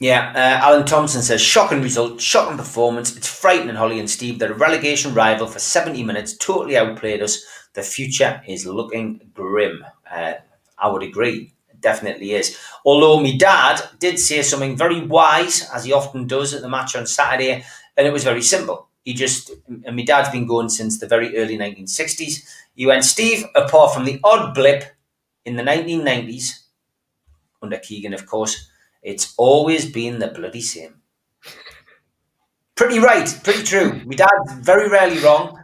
Yeah, Alan Thompson says, shocking result, shocking performance. It's frightening, Holly and Steve. They're a relegation rival for 70 minutes, totally outplayed us. The future is looking grim. I would agree. It definitely is. Although my dad did say something very wise, as he often does at the match on Saturday, and it was very simple. And my dad's been going since the very early 1960s. He went, Steve, apart from the odd blip in the 1990s, under Keegan, of course, it's always been the bloody same. Pretty right, pretty true. My dad's very rarely wrong.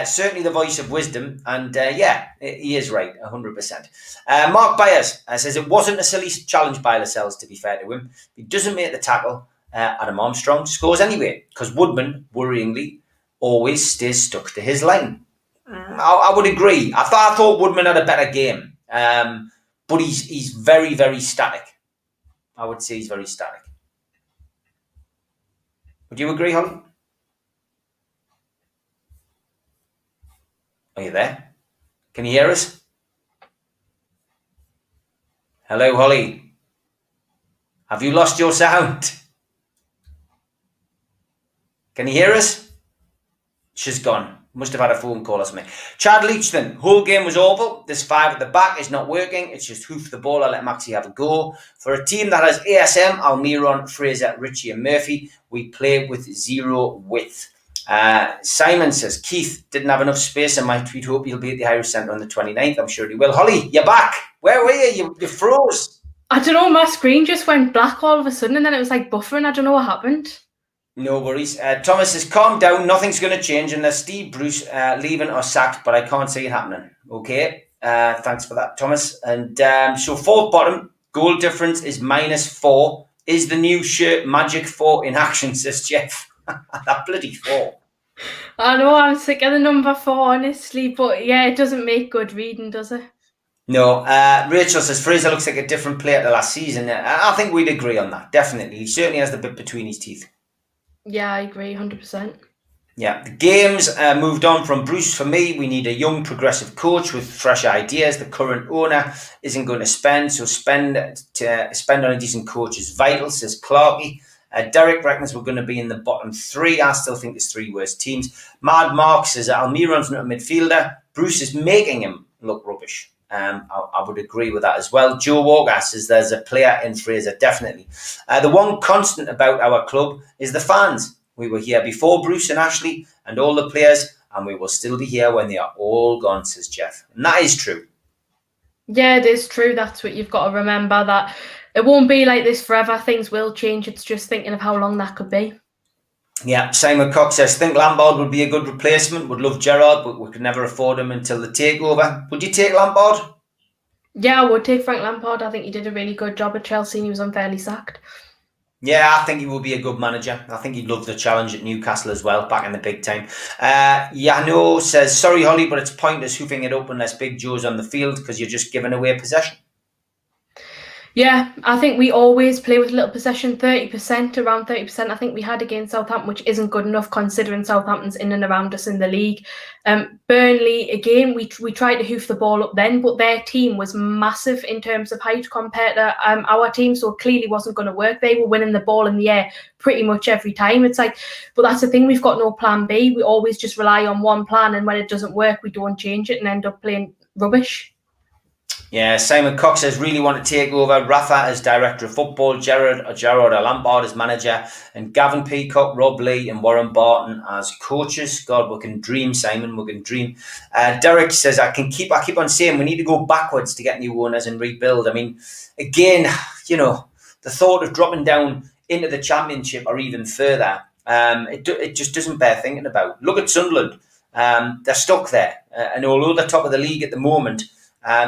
Certainly the voice of wisdom. And he is right, 100%. Mark Byers says, it wasn't a silly challenge by Lascelles, to be fair to him. If he doesn't make the tackle, Adam Armstrong scores anyway, because Woodman, worryingly, always stays stuck to his line. I would agree. I thought Woodman had a better game. But he's very, very static. I would say he's very static. Would you agree, Holly? Are you there? Can you hear us? Hello, Holly. Have you lost your sound? Can you hear us? She's gone. Must have had a phone call or something. Chad Leach then. Whole game was awful. This 5 at the back is not working. It's just hoof the ball and let Maxi have a go. For a team that has ASM, Almiron, Fraser, Richie and Murphy, we play with zero width. Simon says, Keith didn't have enough space in my tweet. Hope he'll be at the Irish Centre on the 29th. I'm sure he will. Holly, you're back. Where were you? You froze. I don't know, my screen just went black all of a sudden and then it was like buffering. I don't know what happened. No worries. Thomas says, calm down. Nothing's going to change unless Steve Bruce leaving or sacked, but I can't see it happening. Okay. Thanks for that, Thomas. And so fourth bottom, goal difference is -4. Is the new shirt Magic 4 in action, says Jeff. That bloody 4. I know, I'm sick of the number 4, honestly. But yeah, it doesn't make good reading, does it? No. Rachel says, Fraser looks like a different player to last season. I think we'd agree on that. Definitely. He certainly has the bit between his teeth. Yeah, I agree, 100%. Yeah, the games moved on from Bruce. For me, we need a young, progressive coach with fresh ideas. The current owner isn't going to spend, so spend on a decent coach is vital, says Clarkey. Derek reckons we're going to be in the bottom 3. I still think there's 3 worst teams. Mad Mark says Almiron's not a midfielder. Bruce is making him look rubbish. I would agree with that as well. Joe Walker says there's a player in Fraser, definitely. The one constant about our club is the fans. We were here before Bruce and Ashley and all the players, and we will still be here when they are all gone, says Jeff. And that is true. Yeah, it is true. That's what you've got to remember, that it won't be like this forever. Things will change. It's just thinking of how long that could be. Yeah, Simon Cox says, think Lampard would be a good replacement. Would love Gerrard, but we could never afford him until the takeover. Would you take Lampard? Yeah, I would take Frank Lampard. I think he did a really good job at Chelsea and he was unfairly sacked. Yeah, I think he will be a good manager. I think he'd love the challenge at Newcastle as well, back in the big time. Yano says, sorry, Holly, but it's pointless hoofing it up unless Big Joe's on the field because you're just giving away possession. Yeah, I think we always play with little possession, 30%, around 30%. I think we had against Southampton, which isn't good enough considering Southampton's in and around us in the league. Burnley, again, we tried to hoof the ball up then, but their team was massive in terms of height compared to our team, so it clearly wasn't going to work. They were winning the ball in the air pretty much every time. It's like, but that's the thing, we've got no plan B. We always just rely on one plan, and when it doesn't work, we don't change it and end up playing rubbish. Yeah, Simon Cox says, really want to take over. Rafa as director of football, Gerrard or Lampard as manager, and Gavin Peacock, Rob Lee and Warren Barton as coaches. God, we can dream, Simon, we can dream. Derek says, I keep on saying we need to go backwards to get new owners and rebuild. I mean, again, you know, the thought of dropping down into the Championship or even further, it just doesn't bear thinking about. Look at Sunderland. They're stuck there. And although they're top of the league at the moment,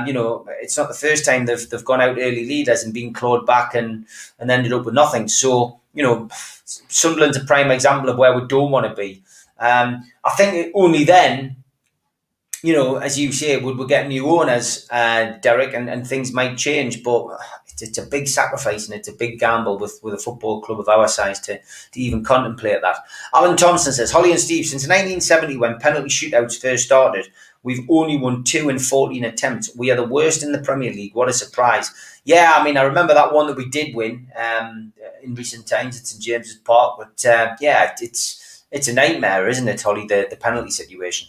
you know, it's not the first time they've gone out early leaders and been clawed back and ended up with nothing. So, you know, Sunderland's a prime example of where we don't want to be. I think only then, you know, as you say, would we get new owners, Derek, and things might change. But it's a big sacrifice and it's a big gamble with a football club of our size to even contemplate that. Alan Thompson says, Holly and Steve, since 1970 when penalty shootouts first started, we've only won 2 in 14 attempts. We are the worst in the Premier League. What a surprise. Yeah, I mean, I remember that one that we did win in recent times at St James's Park. But yeah, it's a nightmare, isn't it, Holly, the penalty situation?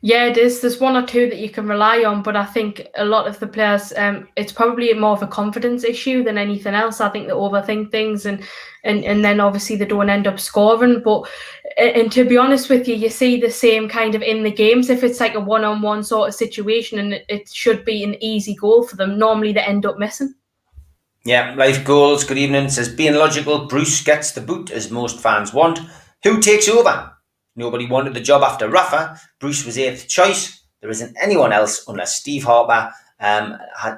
Yeah, it is. There's 1 or 2 that you can rely on, but I think a lot of the players, it's probably more of a confidence issue than anything else. I think they overthink things and then obviously they don't end up scoring. But and to be honest with you, you see the same kind of in the games. If it's like a one-on-one sort of situation and it should be an easy goal for them, normally they end up missing. Yeah, Life Goals, good evening. Says, being logical, Bruce gets the boot as most fans want. Who takes over? Nobody wanted the job after Rafa. Bruce was 8th choice. There isn't anyone else unless Steve Harper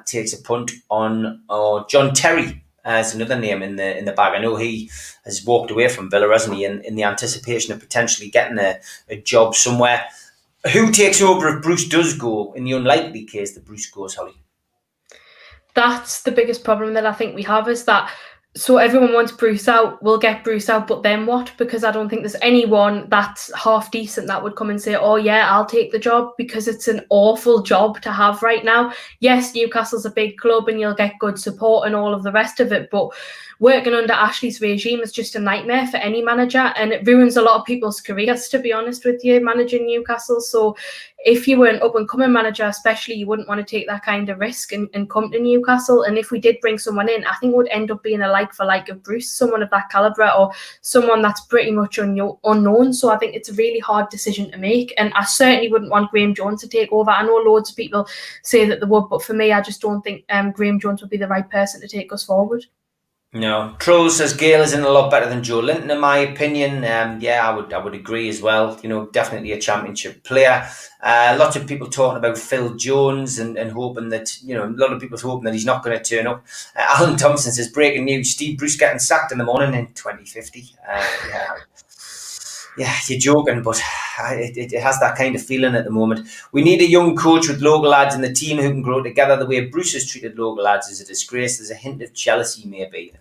takes a punt on John Terry as another name in the bag. I know he has walked away from Villa, hasn't he, in the anticipation of potentially getting a job somewhere. Who takes over if Bruce does go, in the unlikely case that Bruce goes, Holly? That's the biggest problem that I think we have, is that so everyone wants Bruce out, we'll get Bruce out, but then what? Because I don't think there's anyone that's half decent that would come and say, oh yeah, I'll take the job, because it's an awful job to have right now. Yes, Newcastle's a big club and you'll get good support and all of the rest of it, but working under Ashley's regime is just a nightmare for any manager, and it ruins a lot of people's careers, to be honest with you, managing Newcastle. So if you were an up-and-coming manager especially, you wouldn't want to take that kind of risk and come to Newcastle. And if we did bring someone in, I think it would end up being a like-for-like of Bruce, someone of that calibre, or someone that's pretty much unknown. So I think it's a really hard decision to make. And I certainly wouldn't want Graham Jones to take over. I know loads of people say that they would, but for me, I just don't think Graham Jones would be the right person to take us forward. No, Troll says Gale isn't a lot better than Joe Linton, in my opinion. Yeah, I would agree as well. Definitely a championship player. Lots of people talking about Phil Jones and hoping that, a lot of people's hoping that he's not going to turn up. Alan Thompson says, breaking news, Steve Bruce getting sacked in the morning in 2050. Yeah, you're joking, but it has that kind of feeling at the moment. We need a young coach with local lads in the team who can grow together. The way Bruce has treated local lads is a disgrace. There's a hint of jealousy, maybe.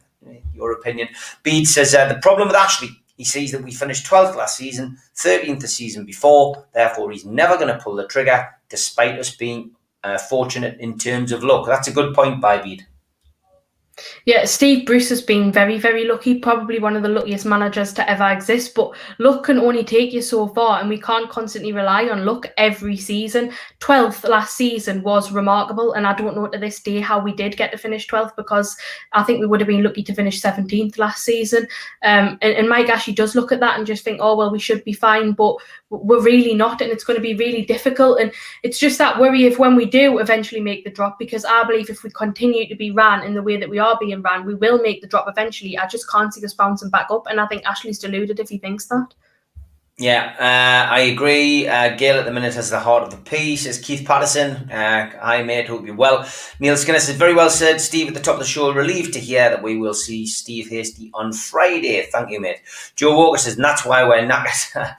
Your opinion. Bede says, the problem with Ashley, he sees that we finished 12th last season, 13th the season before, therefore he's never going to pull the trigger, despite us being fortunate in terms of luck. That's a good point by Bede. Yeah, Steve Bruce has been very, very lucky, probably one of the luckiest managers to ever exist, but luck can only take you so far, and we can't constantly rely on luck every season. 12th last season was remarkable, and I don't know to this day how we did get to finish 12th, because I think we would have been lucky to finish 17th last season. And Mike Ashley does look at that and just think, oh, well, we should be fine, but we're really not, and it's going to be really difficult. And it's just that worry of when we do eventually make the drop, because I believe if we continue to be ran in the way that we are being ran, we will make the drop eventually. I just can't see us bouncing back up, and I think Ashley's deluded if he thinks that. Yeah, I agree. Gail at the minute has the heart of the P, says Keith Patterson. Hi, mate. Hope you're well. Neil Skinner says, very well said, Steve, at the top of the show. Relieved to hear that we will see Steve Hasty on Friday. Thank you, mate. Joe Walker says, and that's why we're knackered.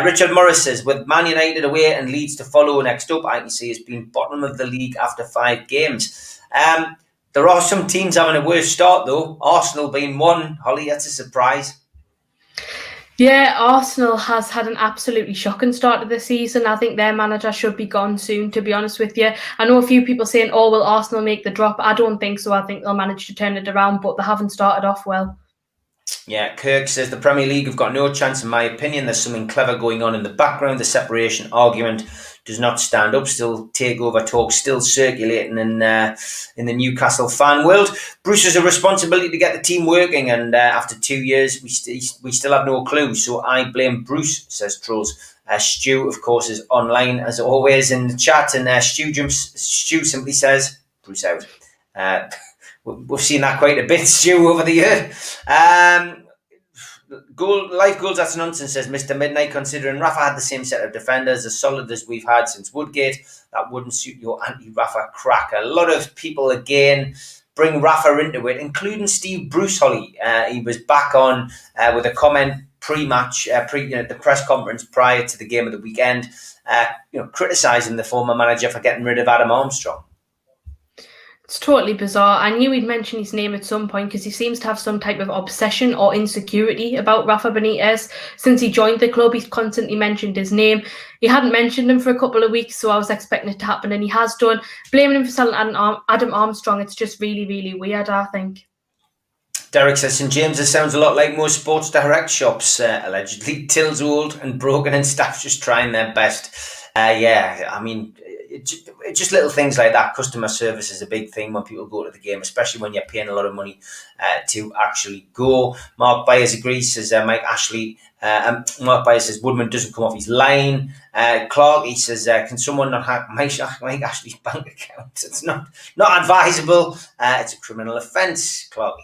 Richard Morris says, with Man United away and Leeds to follow next up, I can see us being bottom of the league after 5 games. There are some teams having a worse start, though. Arsenal being one. Holly, that's a surprise. Yeah, Arsenal has had an absolutely shocking start to the season. I think their manager should be gone soon, to be honest with you. I know a few people saying, oh, will Arsenal make the drop? I don't think so. I think they'll manage to turn it around, but they haven't started off well. Yeah, Kirk says the Premier League have got no chance, in my opinion. There's something clever going on in the background. The separation argument does not stand up. Still, takeover talk still circulating in the Newcastle fan world. Bruce has a responsibility to get the team working, and after 2 years, we still have no clue. So I blame Bruce, says Trolls. Stu, of course, is online as always in the chat, and Stu simply says Bruce out. We've seen that quite a bit, Stu, over the year. Life Goals, that's nonsense, says Mr. Midnight. Considering Rafa had the same set of defenders as solid as we've had since Woodgate, that wouldn't suit your anti-Rafa crack. A lot of people, again, bring Rafa into it, including Steve Bruce, Holly. He was back on with a comment pre-match, the press conference prior to the game of the weekend, criticising the former manager for getting rid of Adam Armstrong. It's totally bizarre. I knew he'd mention his name at some point because he seems to have some type of obsession or insecurity about Rafa Benitez. Since he joined the club, he's constantly mentioned his name. He hadn't mentioned him for a couple of weeks, so I was expecting it to happen, and he has done. Blaming him for selling Adam Armstrong, it's just really, really weird, I think. Derek says St James's sounds a lot like most Sports Direct shops, allegedly. Till's old and broken and staff just trying their best. It's just little things like that. Customer service is a big thing when people go to the game, especially when you're paying a lot of money to actually go. Mark Byers agrees, says Mike Ashley. Mark Byers says Woodman doesn't come off his line. Clark, he says, can someone not hack Mike Ashley's bank account? It's not advisable. It's a criminal offence, Clark.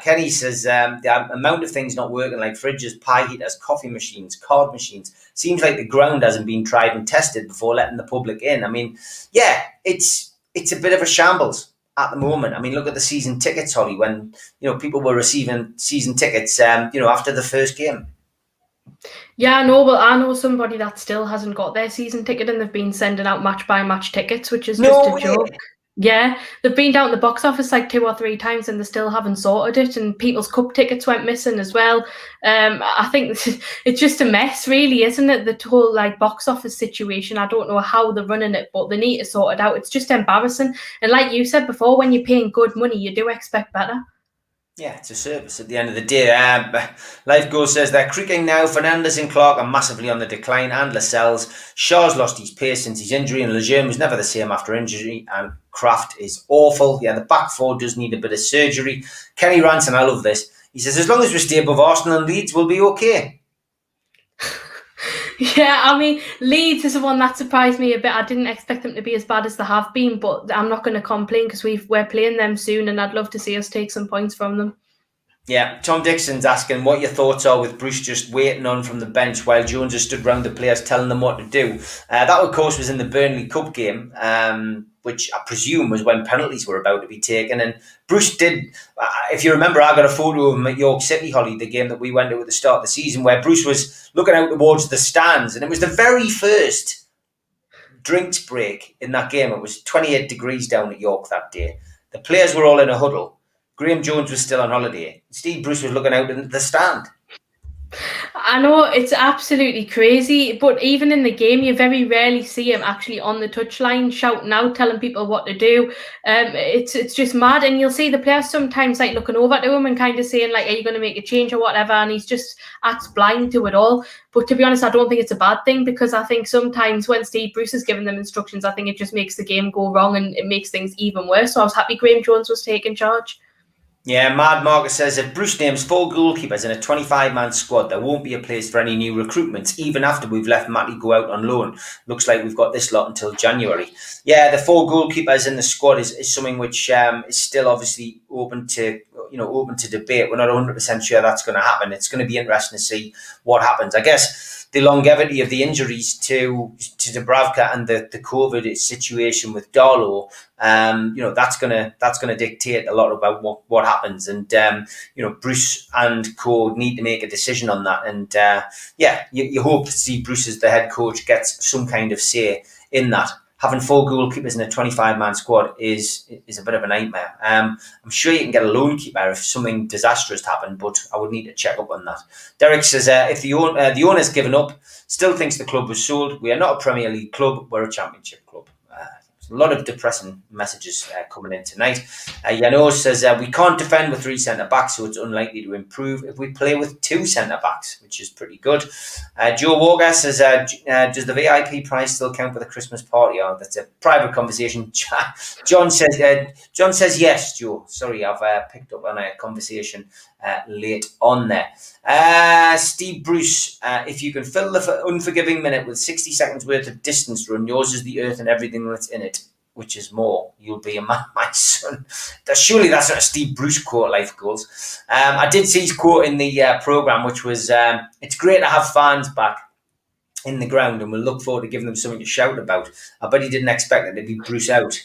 Kenny says the amount of things not working, like fridges, pie heaters, coffee machines, card machines, seems like the ground hasn't been tried and tested before letting the public in. I mean, yeah, it's a bit of a shambles at the moment. I mean, look at the season tickets, Holly, when people were receiving season tickets after the first game. Yeah, I know somebody that still hasn't got their season ticket, and they've been sending out match by match tickets, which is just a joke. Yeah, they've been down at the box office like 2 or 3 times and they still haven't sorted it, and people's cup tickets went missing as well. I think it's just a mess, really, isn't it? The whole box office situation. I don't know how they're running it, but they need to sort it out. It's just embarrassing. And like you said before, when you're paying good money, you do expect better. Yeah, it's a service at the end of the day. Life Goal says they're creaking now. Fernandes and Clark are massively on the decline, and Lascelles. Shaw's lost his pace since his injury, and Lejeune was never the same after injury, and Kraft is awful. Yeah, the back four does need a bit of surgery. Kenny Ranson, I love this. He says, as long as we stay above Arsenal and Leeds, we'll be okay. Yeah, I mean, Leeds is the one that surprised me a bit. I didn't expect them to be as bad as they have been, but I'm not going to complain because we're playing them soon, and I'd love to see us take some points from them. Yeah, Tom Dixon's asking what your thoughts are with Bruce just waiting on from the bench while Jones has stood round the players telling them what to do. That, of course, was in the Burnley Cup game, which I presume was when penalties were about to be taken. And Bruce did, if you remember, I got a photo of him at York City, Holly, the game that we went to at the start of the season, where Bruce was looking out towards the stands. And it was the very first drinks break in that game. It was 28 degrees down at York that day. The players were all in a huddle. Graham Jones was still on holiday. Steve Bruce was looking out in the stand. I know, it's absolutely crazy, but even in the game, you very rarely see him actually on the touchline shouting out, telling people what to do. It's just mad, and you'll see the players sometimes like looking over to him and kind of saying like, "Are you going to make a change or whatever?" And he's just acts blind to it all. But to be honest, I don't think it's a bad thing, because I think sometimes when Steve Bruce is giving them instructions, I think it just makes the game go wrong and it makes things even worse. So I was happy Graham Jones was taking charge. Yeah, Mad Marcus says if Bruce names 4 goalkeepers in a 25-man squad, there won't be a place for any new recruitments, even after we've let Matty go out on loan. Looks like we've got this lot until January. Yeah, the 4 goalkeepers in the squad is something which is still obviously open to debate. We're not 100% sure that's going to happen. It's going to be interesting to see what happens. I guess the longevity of the injuries to Dubravka and the COVID situation with Darlow, that's gonna dictate a lot about what happens. And Bruce and co need to make a decision on that. And you hope to see Bruce as the head coach gets some kind of say in that. Having 4 goalkeepers in a 25-man squad is a bit of a nightmare. I'm sure you can get a lone keeper if something disastrous happened, but I would need to check up on that. Derek says if the owner's given up, still thinks the club was sold. We are not a Premier League club; we're a Championship club. A lot of depressing messages coming in tonight. Yano says we can't defend with 3 centre-backs, so it's unlikely to improve if we play with 2 centre-backs, which is pretty good. Joe Walker says, does the VIP prize still count for the Christmas party? Oh, that's a private conversation. John says yes, Joe. Sorry, I've picked up on a conversation late on there. Steve Bruce, if you can fill the unforgiving minute with 60 seconds worth of distance run, yours is the earth and everything that's in it, which is more. You'll be a man, my son. Surely that's not a Steve Bruce quote, Life Goals. I did see his quote in the programme, which was, it's great to have fans back in the ground, and we'll look forward to giving them something to shout about. I bet he didn't expect it to be Bruce out,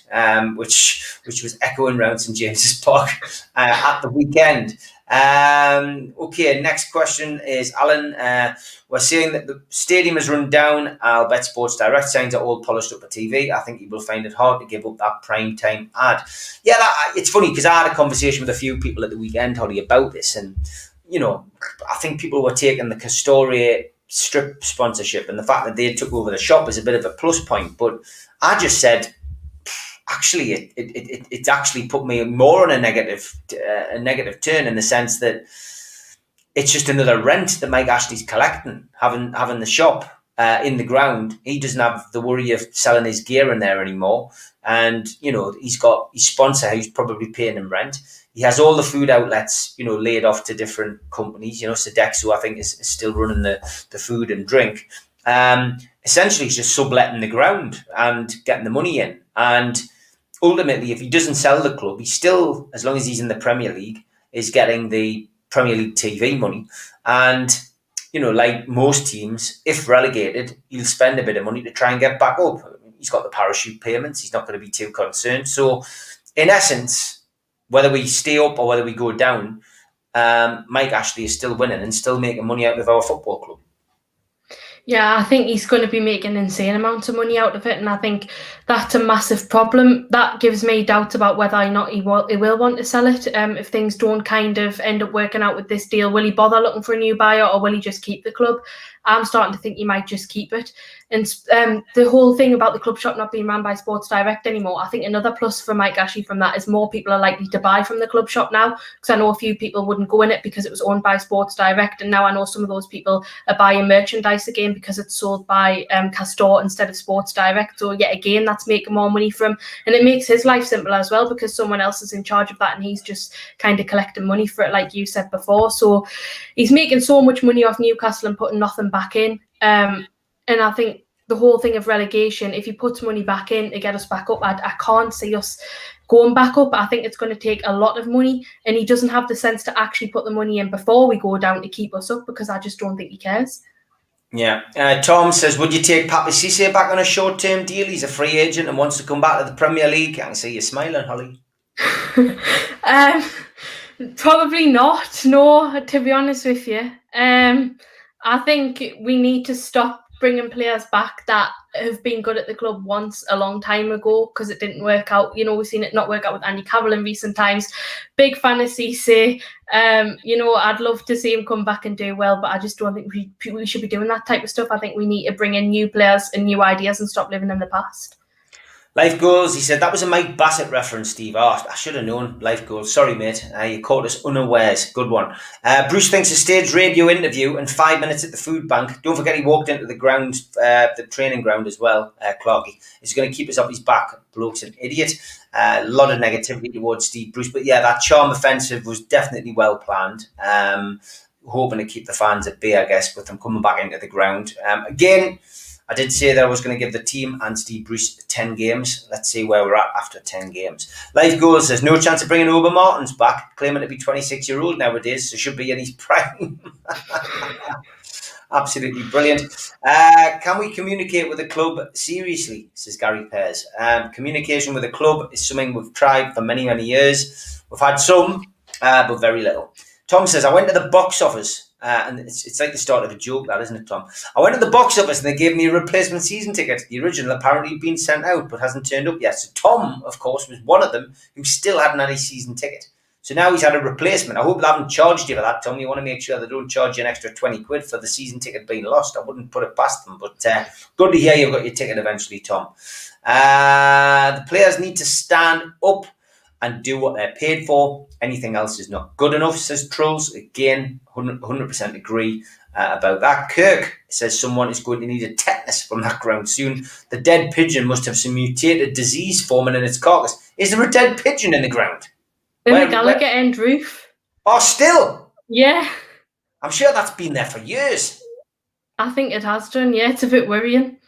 which was echoing around St James's Park at the weekend. Okay, next question is Alan. We're saying that the stadium is run down. I'll bet Sports Direct signs are all polished up for TV. I think you will find it hard to give up that prime time ad. Yeah, it's funny because I had a conversation with a few people at the weekend, Holly, about this, and I think people were taking the Castore strip sponsorship and the fact that they took over the shop is a bit of a plus point. But I just said, actually, it's actually put me more on a negative turn, in the sense that it's just another rent that Mike Ashley's collecting, having the shop in the ground. He doesn't have the worry of selling his gear in there anymore, and he's got his sponsor who's probably paying him rent. He has all the food outlets, laid off to different companies. Sodexo, I think, is still running the food and drink. Essentially, he's just subletting the ground and getting the money in. And ultimately, if he doesn't sell the club, he's still, as long as he's in the Premier League, is getting the Premier League TV money. And, like most teams, if relegated, he'll spend a bit of money to try and get back up. He's got the parachute payments. He's not going to be too concerned. So, in essence, whether we stay up or whether we go down, Mike Ashley is still winning and still making money out of our football club. Yeah, I think he's going to be making insane amounts of money out of it, and I think that's a massive problem. That gives me doubts about whether or not he will want to sell it. If things don't kind of end up working out with this deal, will he bother looking for a new buyer, or will he just keep the club? I'm starting to think you might just keep it. And the whole thing about the club shop not being run by Sports Direct anymore, I think another plus for Mike Ashley from that is more people are likely to buy from the club shop now, because I know a few people wouldn't go in it because it was owned by Sports Direct, and now I know some of those people are buying merchandise again because it's sold by Castor instead of Sports Direct. So yet again, that's making more money from, and it makes his life simpler as well because someone else is in charge of that and he's just kind of collecting money for it, like you said before. So he's making so much money off Newcastle and putting nothing back in. And I think the whole thing of relegation, if he puts money back in to get us back up, I can't see us going back up. I think it's going to take a lot of money, and he doesn't have the sense to actually put the money in before we go down to keep us up, because I just don't think he cares. Yeah. Tom says, would you take Papa Cisse back on a short-term deal? He's a free agent and wants to come back to the Premier League. I can see you smiling, Holly. Probably not. No, to be honest with you. I think we need to stop bringing players back that have been good at the club once a long time ago, because it didn't work out. You know, we've seen it not work out with Andy Carroll in recent times. Big fan of Cisse. You know, I'd love to see him come back and do well, but I just don't think we should be doing that type of stuff. I think we need to bring in new players and new ideas and stop living in the past. Life Goals, he said, that was a Mike Bassett reference, Steve. Oh, I should have known. Life Goals. Sorry, mate. You caught us unawares. Good one. Bruce thinks a staged radio interview and 5 minutes at the food bank. Don't forget he walked into the ground, the training ground as well, Clarkey. He's going to keep us off his back. Bloke's an idiot. A lot of negativity towards Steve Bruce. But yeah, that charm offensive was definitely well planned. Hoping to keep the fans at bay, I guess, with them coming back into the ground. Again, I did say that I was going to give the team and Steve Bruce 10 games. Let's see where we're at after 10 games. Life Goals, there's no chance of bringing Ober Martins back, claiming to be 26-year-old nowadays, so should be in his prime. Absolutely brilliant. Can we communicate with the club seriously, says Gary Pears. Communication with the club is something we've tried for many, many years. We've had some, but very little. Tom says, I went to the box office. And it's like the start of a joke, that, isn't it, Tom? I went to the box office and they gave me a replacement season ticket. The original apparently been sent out but hasn't turned up yet. So Tom, of course, was one of them who still hadn't had his season ticket. So now he's had a replacement. I hope they haven't charged you for that, Tom. You want to make sure they don't charge you an extra 20 quid for the season ticket being lost. I wouldn't put it past them. But good to hear you've got your ticket eventually, Tom. The players need to stand up and do what they're paid for. Anything else is not good enough, says Trolls. Again, 100% agree about that. Kirk says someone is going to need a tetanus from that ground soon. The dead pigeon must have some mutated disease forming in its carcass. Is there a dead pigeon in the ground? In the Gallagher end roof. Oh, still? Yeah. I'm sure that's been there for years. I think it has done, yeah. It's a bit worrying.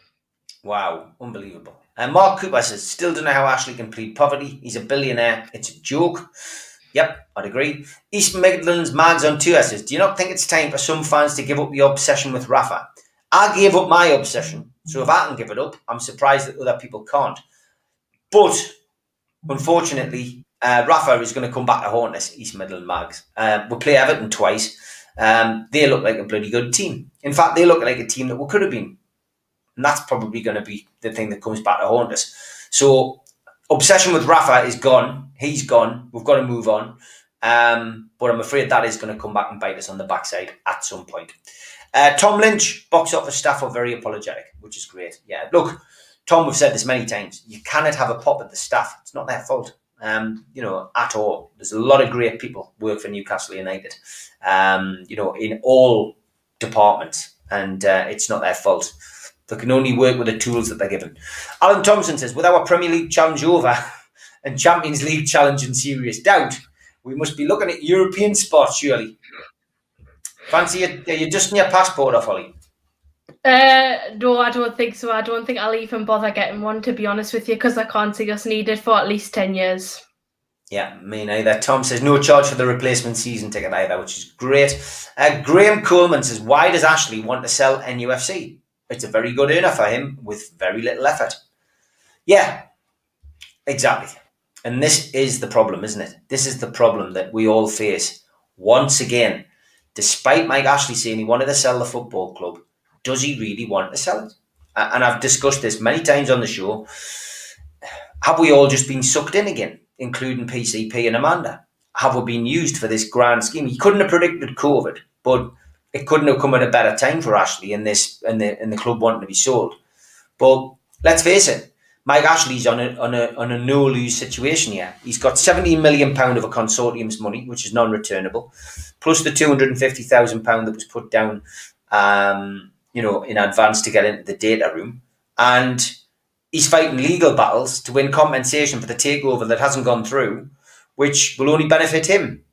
Wow, unbelievable. And Mark Cooper says, still don't know how Ashley can plead poverty. He's a billionaire. It's a joke. Yep, I'd agree. East Midlands Mags on tour says, do you not think it's time for some fans to give up the obsession with Rafa? I gave up my obsession, so if I can give it up, I'm surprised that other people can't. But, unfortunately, Rafa is going to come back to haunt us, East Midlands Mags. We'll play Everton twice. They look like a bloody good team. In fact, they look like a team that we could have been. And that's probably going to be the thing that comes back to haunt us. So, obsession with Rafa is gone. He's gone. We've got to move on. But I'm afraid that is going to come back and bite us on the backside at some point. Tom Lynch, box office staff are very apologetic, which is great. Yeah, look, Tom, we've said this many times. You cannot have a pop at the staff. It's not their fault, at all. There's a lot of great people work for Newcastle United, in all departments. And it's not their fault. They can only work with the tools that they're given. Alan Thompson says, with our Premier League challenge over and Champions League challenge in serious doubt, we must be looking at European spots, surely. Fancy it? Are you dusting your passport off, Holly? No, I don't think so. I don't think I'll even bother getting one, to be honest with you, because I can't see us needed for at least 10 years. Yeah, me neither. Tom says, no charge for the replacement season ticket either, which is great. Graham Coleman says, why does Ashley want to sell NUFC? It's a very good earner for him with very little effort. Yeah, exactly. And this is the problem, isn't it? This is the problem that we all face. Once again, despite Mike Ashley saying he wanted to sell the football club, does he really want to sell it? And I've discussed this many times on the show. Have we all just been sucked in again, including PCP and Amanda? Have we been used for this grand scheme? He couldn't have predicted COVID, but it couldn't have come at a better time for Ashley and the club wanting to be sold. But let's face it, Mike Ashley's on a no lose situation here. He's got £17 million of a consortium's money, which is non-returnable, plus the £250,000 that was put down, in advance to get into the data room, and he's fighting legal battles to win compensation for the takeover that hasn't gone through, which will only benefit him.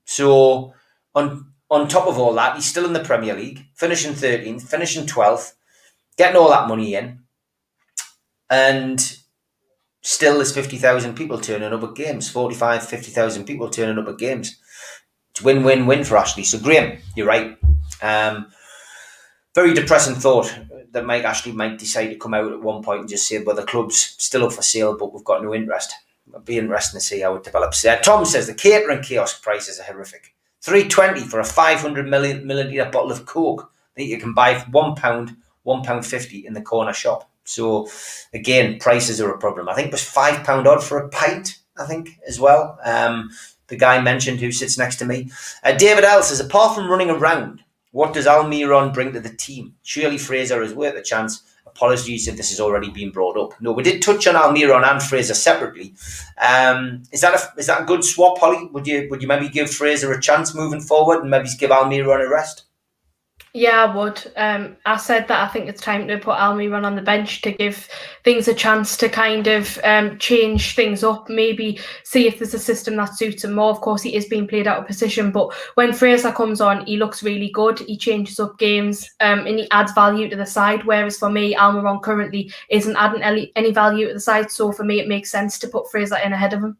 So on top of all that, he's still in the Premier League, finishing 13th, finishing 12th, getting all that money in, and still there's 50,000 people turning up at games, 50,000 people turning up at games. It's win-win-win for Ashley. So Graham, you're right. Very depressing thought that Mike Ashley might decide to come out at one point and just say, well, the club's still up for sale, but we've got no interest. It'll be interesting to see how it develops. Tom says the catering kiosk prices are horrific. $3.20 for a 500 milliliter bottle of Coke that you can buy for £1.50 in the corner shop. So again, prices are a problem. I think it was £5 odd for a pint, I think, as well. The guy mentioned who sits next to me. David L says, apart from running around, what does Almiron bring to the team? Surely Fraser is worth a chance. Apologies if this has already been brought up. No, we did touch on Almiron and Fraser separately. Is that a good swap, Holly? Would you maybe give Fraser a chance moving forward and maybe give Almiron a rest? Yeah, I would. I said that I think it's time to put Almiron on the bench to give things a chance to kind of change things up, maybe see if there's a system that suits him more. Of course, he is being played out of position, but when Fraser comes on, he looks really good. He changes up games and he adds value to the side, whereas for me, Almiron currently isn't adding any value to the side. So for me, it makes sense to put Fraser in ahead of him.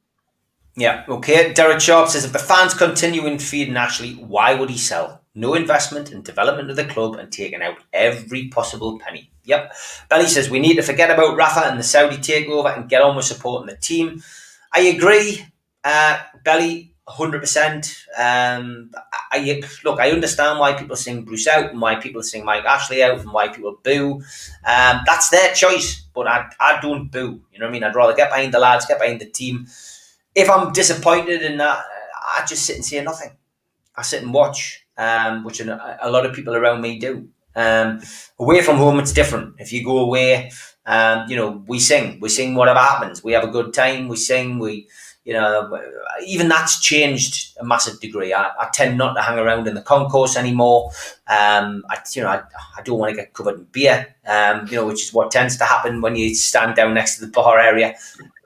Yeah, okay. Derek Sharp says, if the fans continue in feeding Ashley, why would he sell? No investment in development of the club and taking out every possible penny. Yep. Belly says, we need to forget about Rafa and the Saudi takeover and get on with supporting the team. I agree, Belly, 100%. I understand why people sing Bruce out and why people sing Mike Ashley out and why people boo. That's their choice, but I don't boo. You know what I mean? I'd rather get behind the lads, get behind the team. If I'm disappointed in that, I just sit and say nothing. I sit and watch, which a lot of people around me do. Away from home, it's different. If you go away, we sing. We sing whatever happens. We have a good time. We sing. Even that's changed a massive degree. I tend not to hang around in the concourse anymore. I don't want to get covered in beer, which is what tends to happen when you stand down next to the bar area.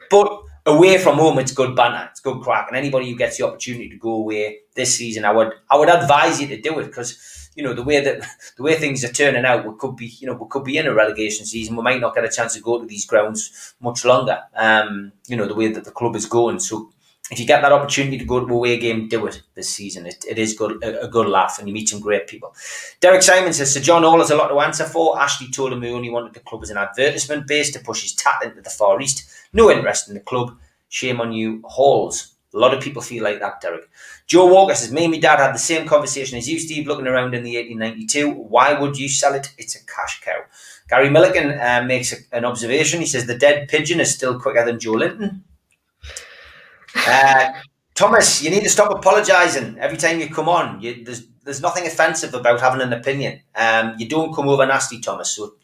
But away from home, it's good banter, it's good crack, and anybody who gets the opportunity to go away this season, I would advise you to do it, because the way things are turning out, we could be in a relegation season. We might not get a chance to go to these grounds much longer. The way that the club is going. So if you get that opportunity to go to a away game, do it this season. It is good, a good laugh, and you meet some great people. Derek Simon says, Sir John Hall has a lot to answer for. Ashley told him he only wanted the club as an advertisement base to push his tat into the Far East. No interest in the club. Shame on you, Halls. A lot of people feel like that, Derek. Joe Walker says, me and my dad had the same conversation as you, Steve, looking around in the 1892. Why would you sell it? It's a cash cow. Gary Milliken makes an observation. He says, the dead pigeon is still quicker than Joe Linton. Thomas, you need to stop apologising every time you come on. There's nothing offensive about having an opinion. You don't come over nasty, Thomas, so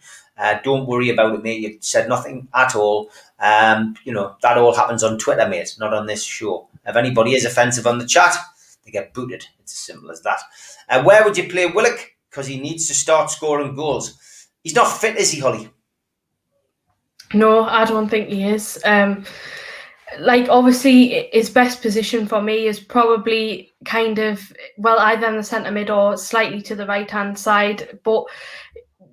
don't worry about it, mate. You said nothing at all. That all happens on Twitter, mate, not on this show. If anybody is offensive on the chat, they get booted. It's as simple as that. Where would you play Willock? Because he needs to start scoring goals. He's not fit, is he, Holly? No, I don't think he is. Obviously, his best position for me is probably kind of, either in the centre mid or slightly to the right-hand side. But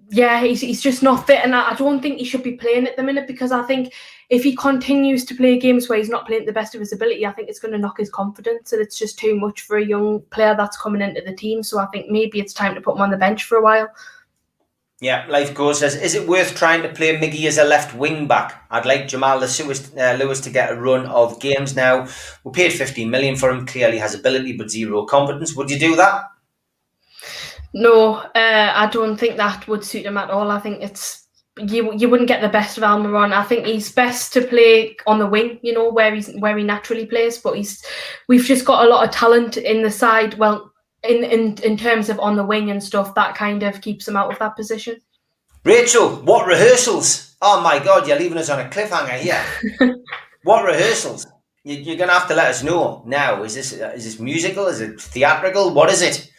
yeah, he's just not fit, and I don't think he should be playing at the minute, because I think if he continues to play games where he's not playing at the best of his ability, I think it's going to knock his confidence, and it's just too much for a young player that's coming into the team. So I think maybe it's time to put him on the bench for a while. Yeah, Life Goes says, is it worth trying to play Miggy as a left wing back? I'd like Jamal Lewis to get a run of games now. We paid 15 million for him, clearly has ability but zero competence. Would you do that? No, I don't think that would suit him at all. I think it's you wouldn't get the best of Almiron. I think he's best to play on the wing, where he naturally plays. But we've just got a lot of talent in the side. Well, in terms of on the wing and stuff, that kind of keeps him out of that position. Rachel, what rehearsals? Oh my God, you're leaving us on a cliffhanger here. What rehearsals? You're going to have to let us know now. Is this musical? Is it theatrical? What is it?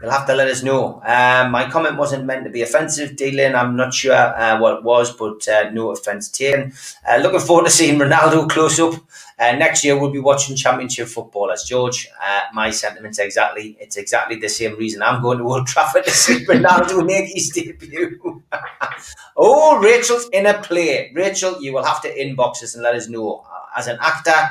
You'll have to let us know. My comment wasn't meant to be offensive, Dylan. I'm not sure what it was, but no offence taken. Looking forward to seeing Ronaldo close up. Next year, we'll be watching Championship football. As George, my sentiments exactly the same reason I'm going to Old Trafford to see Ronaldo make his debut. Oh, Rachel's in a play. Rachel, you will have to inbox us and let us know. As an actor,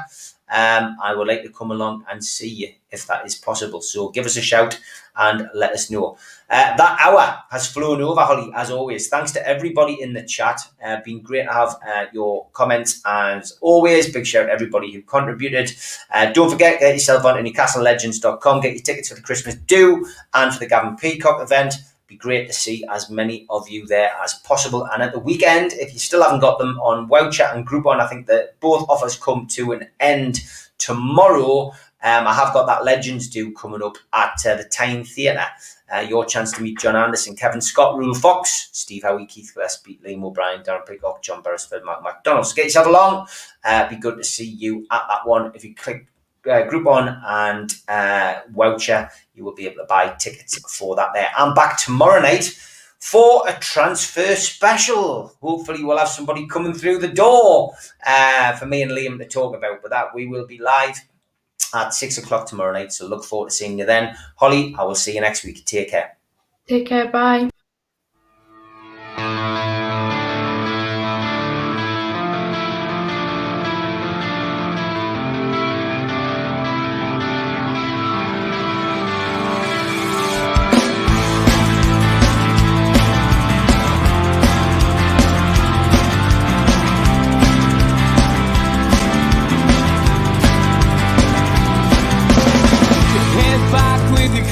I would like to come along and see you if that is possible. So give us a shout and let us know. That hour has flown over, Holly, as always. Thanks to everybody in the chat. Been great to have your comments. As always, big shout out to everybody who contributed. Don't forget, get yourself on to newcastlelegends.com. Get your tickets for the Christmas do and for the Gavin Peacock event. Be great to see as many of you there as possible. And at the weekend, if you still haven't got them on Wowchat and Groupon, I think that both offers come to an end tomorrow. I have got that Legends do coming up at the Tyne Theatre. Your chance to meet John Anderson, Kevin Scott, Rule Fox, Steve Howie, Keith Gillespie, Liam O'Brien, Darren Peacock, John Beresford, Mark McDonald. So get yourself along. Be good to see you at that one. If you click Groupon and Wowcher, you will be able to buy tickets for that there. I'm back tomorrow night for a transfer special. Hopefully we'll have somebody coming through the door for me and Liam to talk about, but that we will be live at 6 o'clock tomorrow night, so look forward to seeing you then. Holly, I will see you next week. Take care. Take care, bye.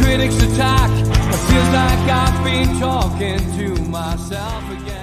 Critics attack. It feels like I've been talking to myself again.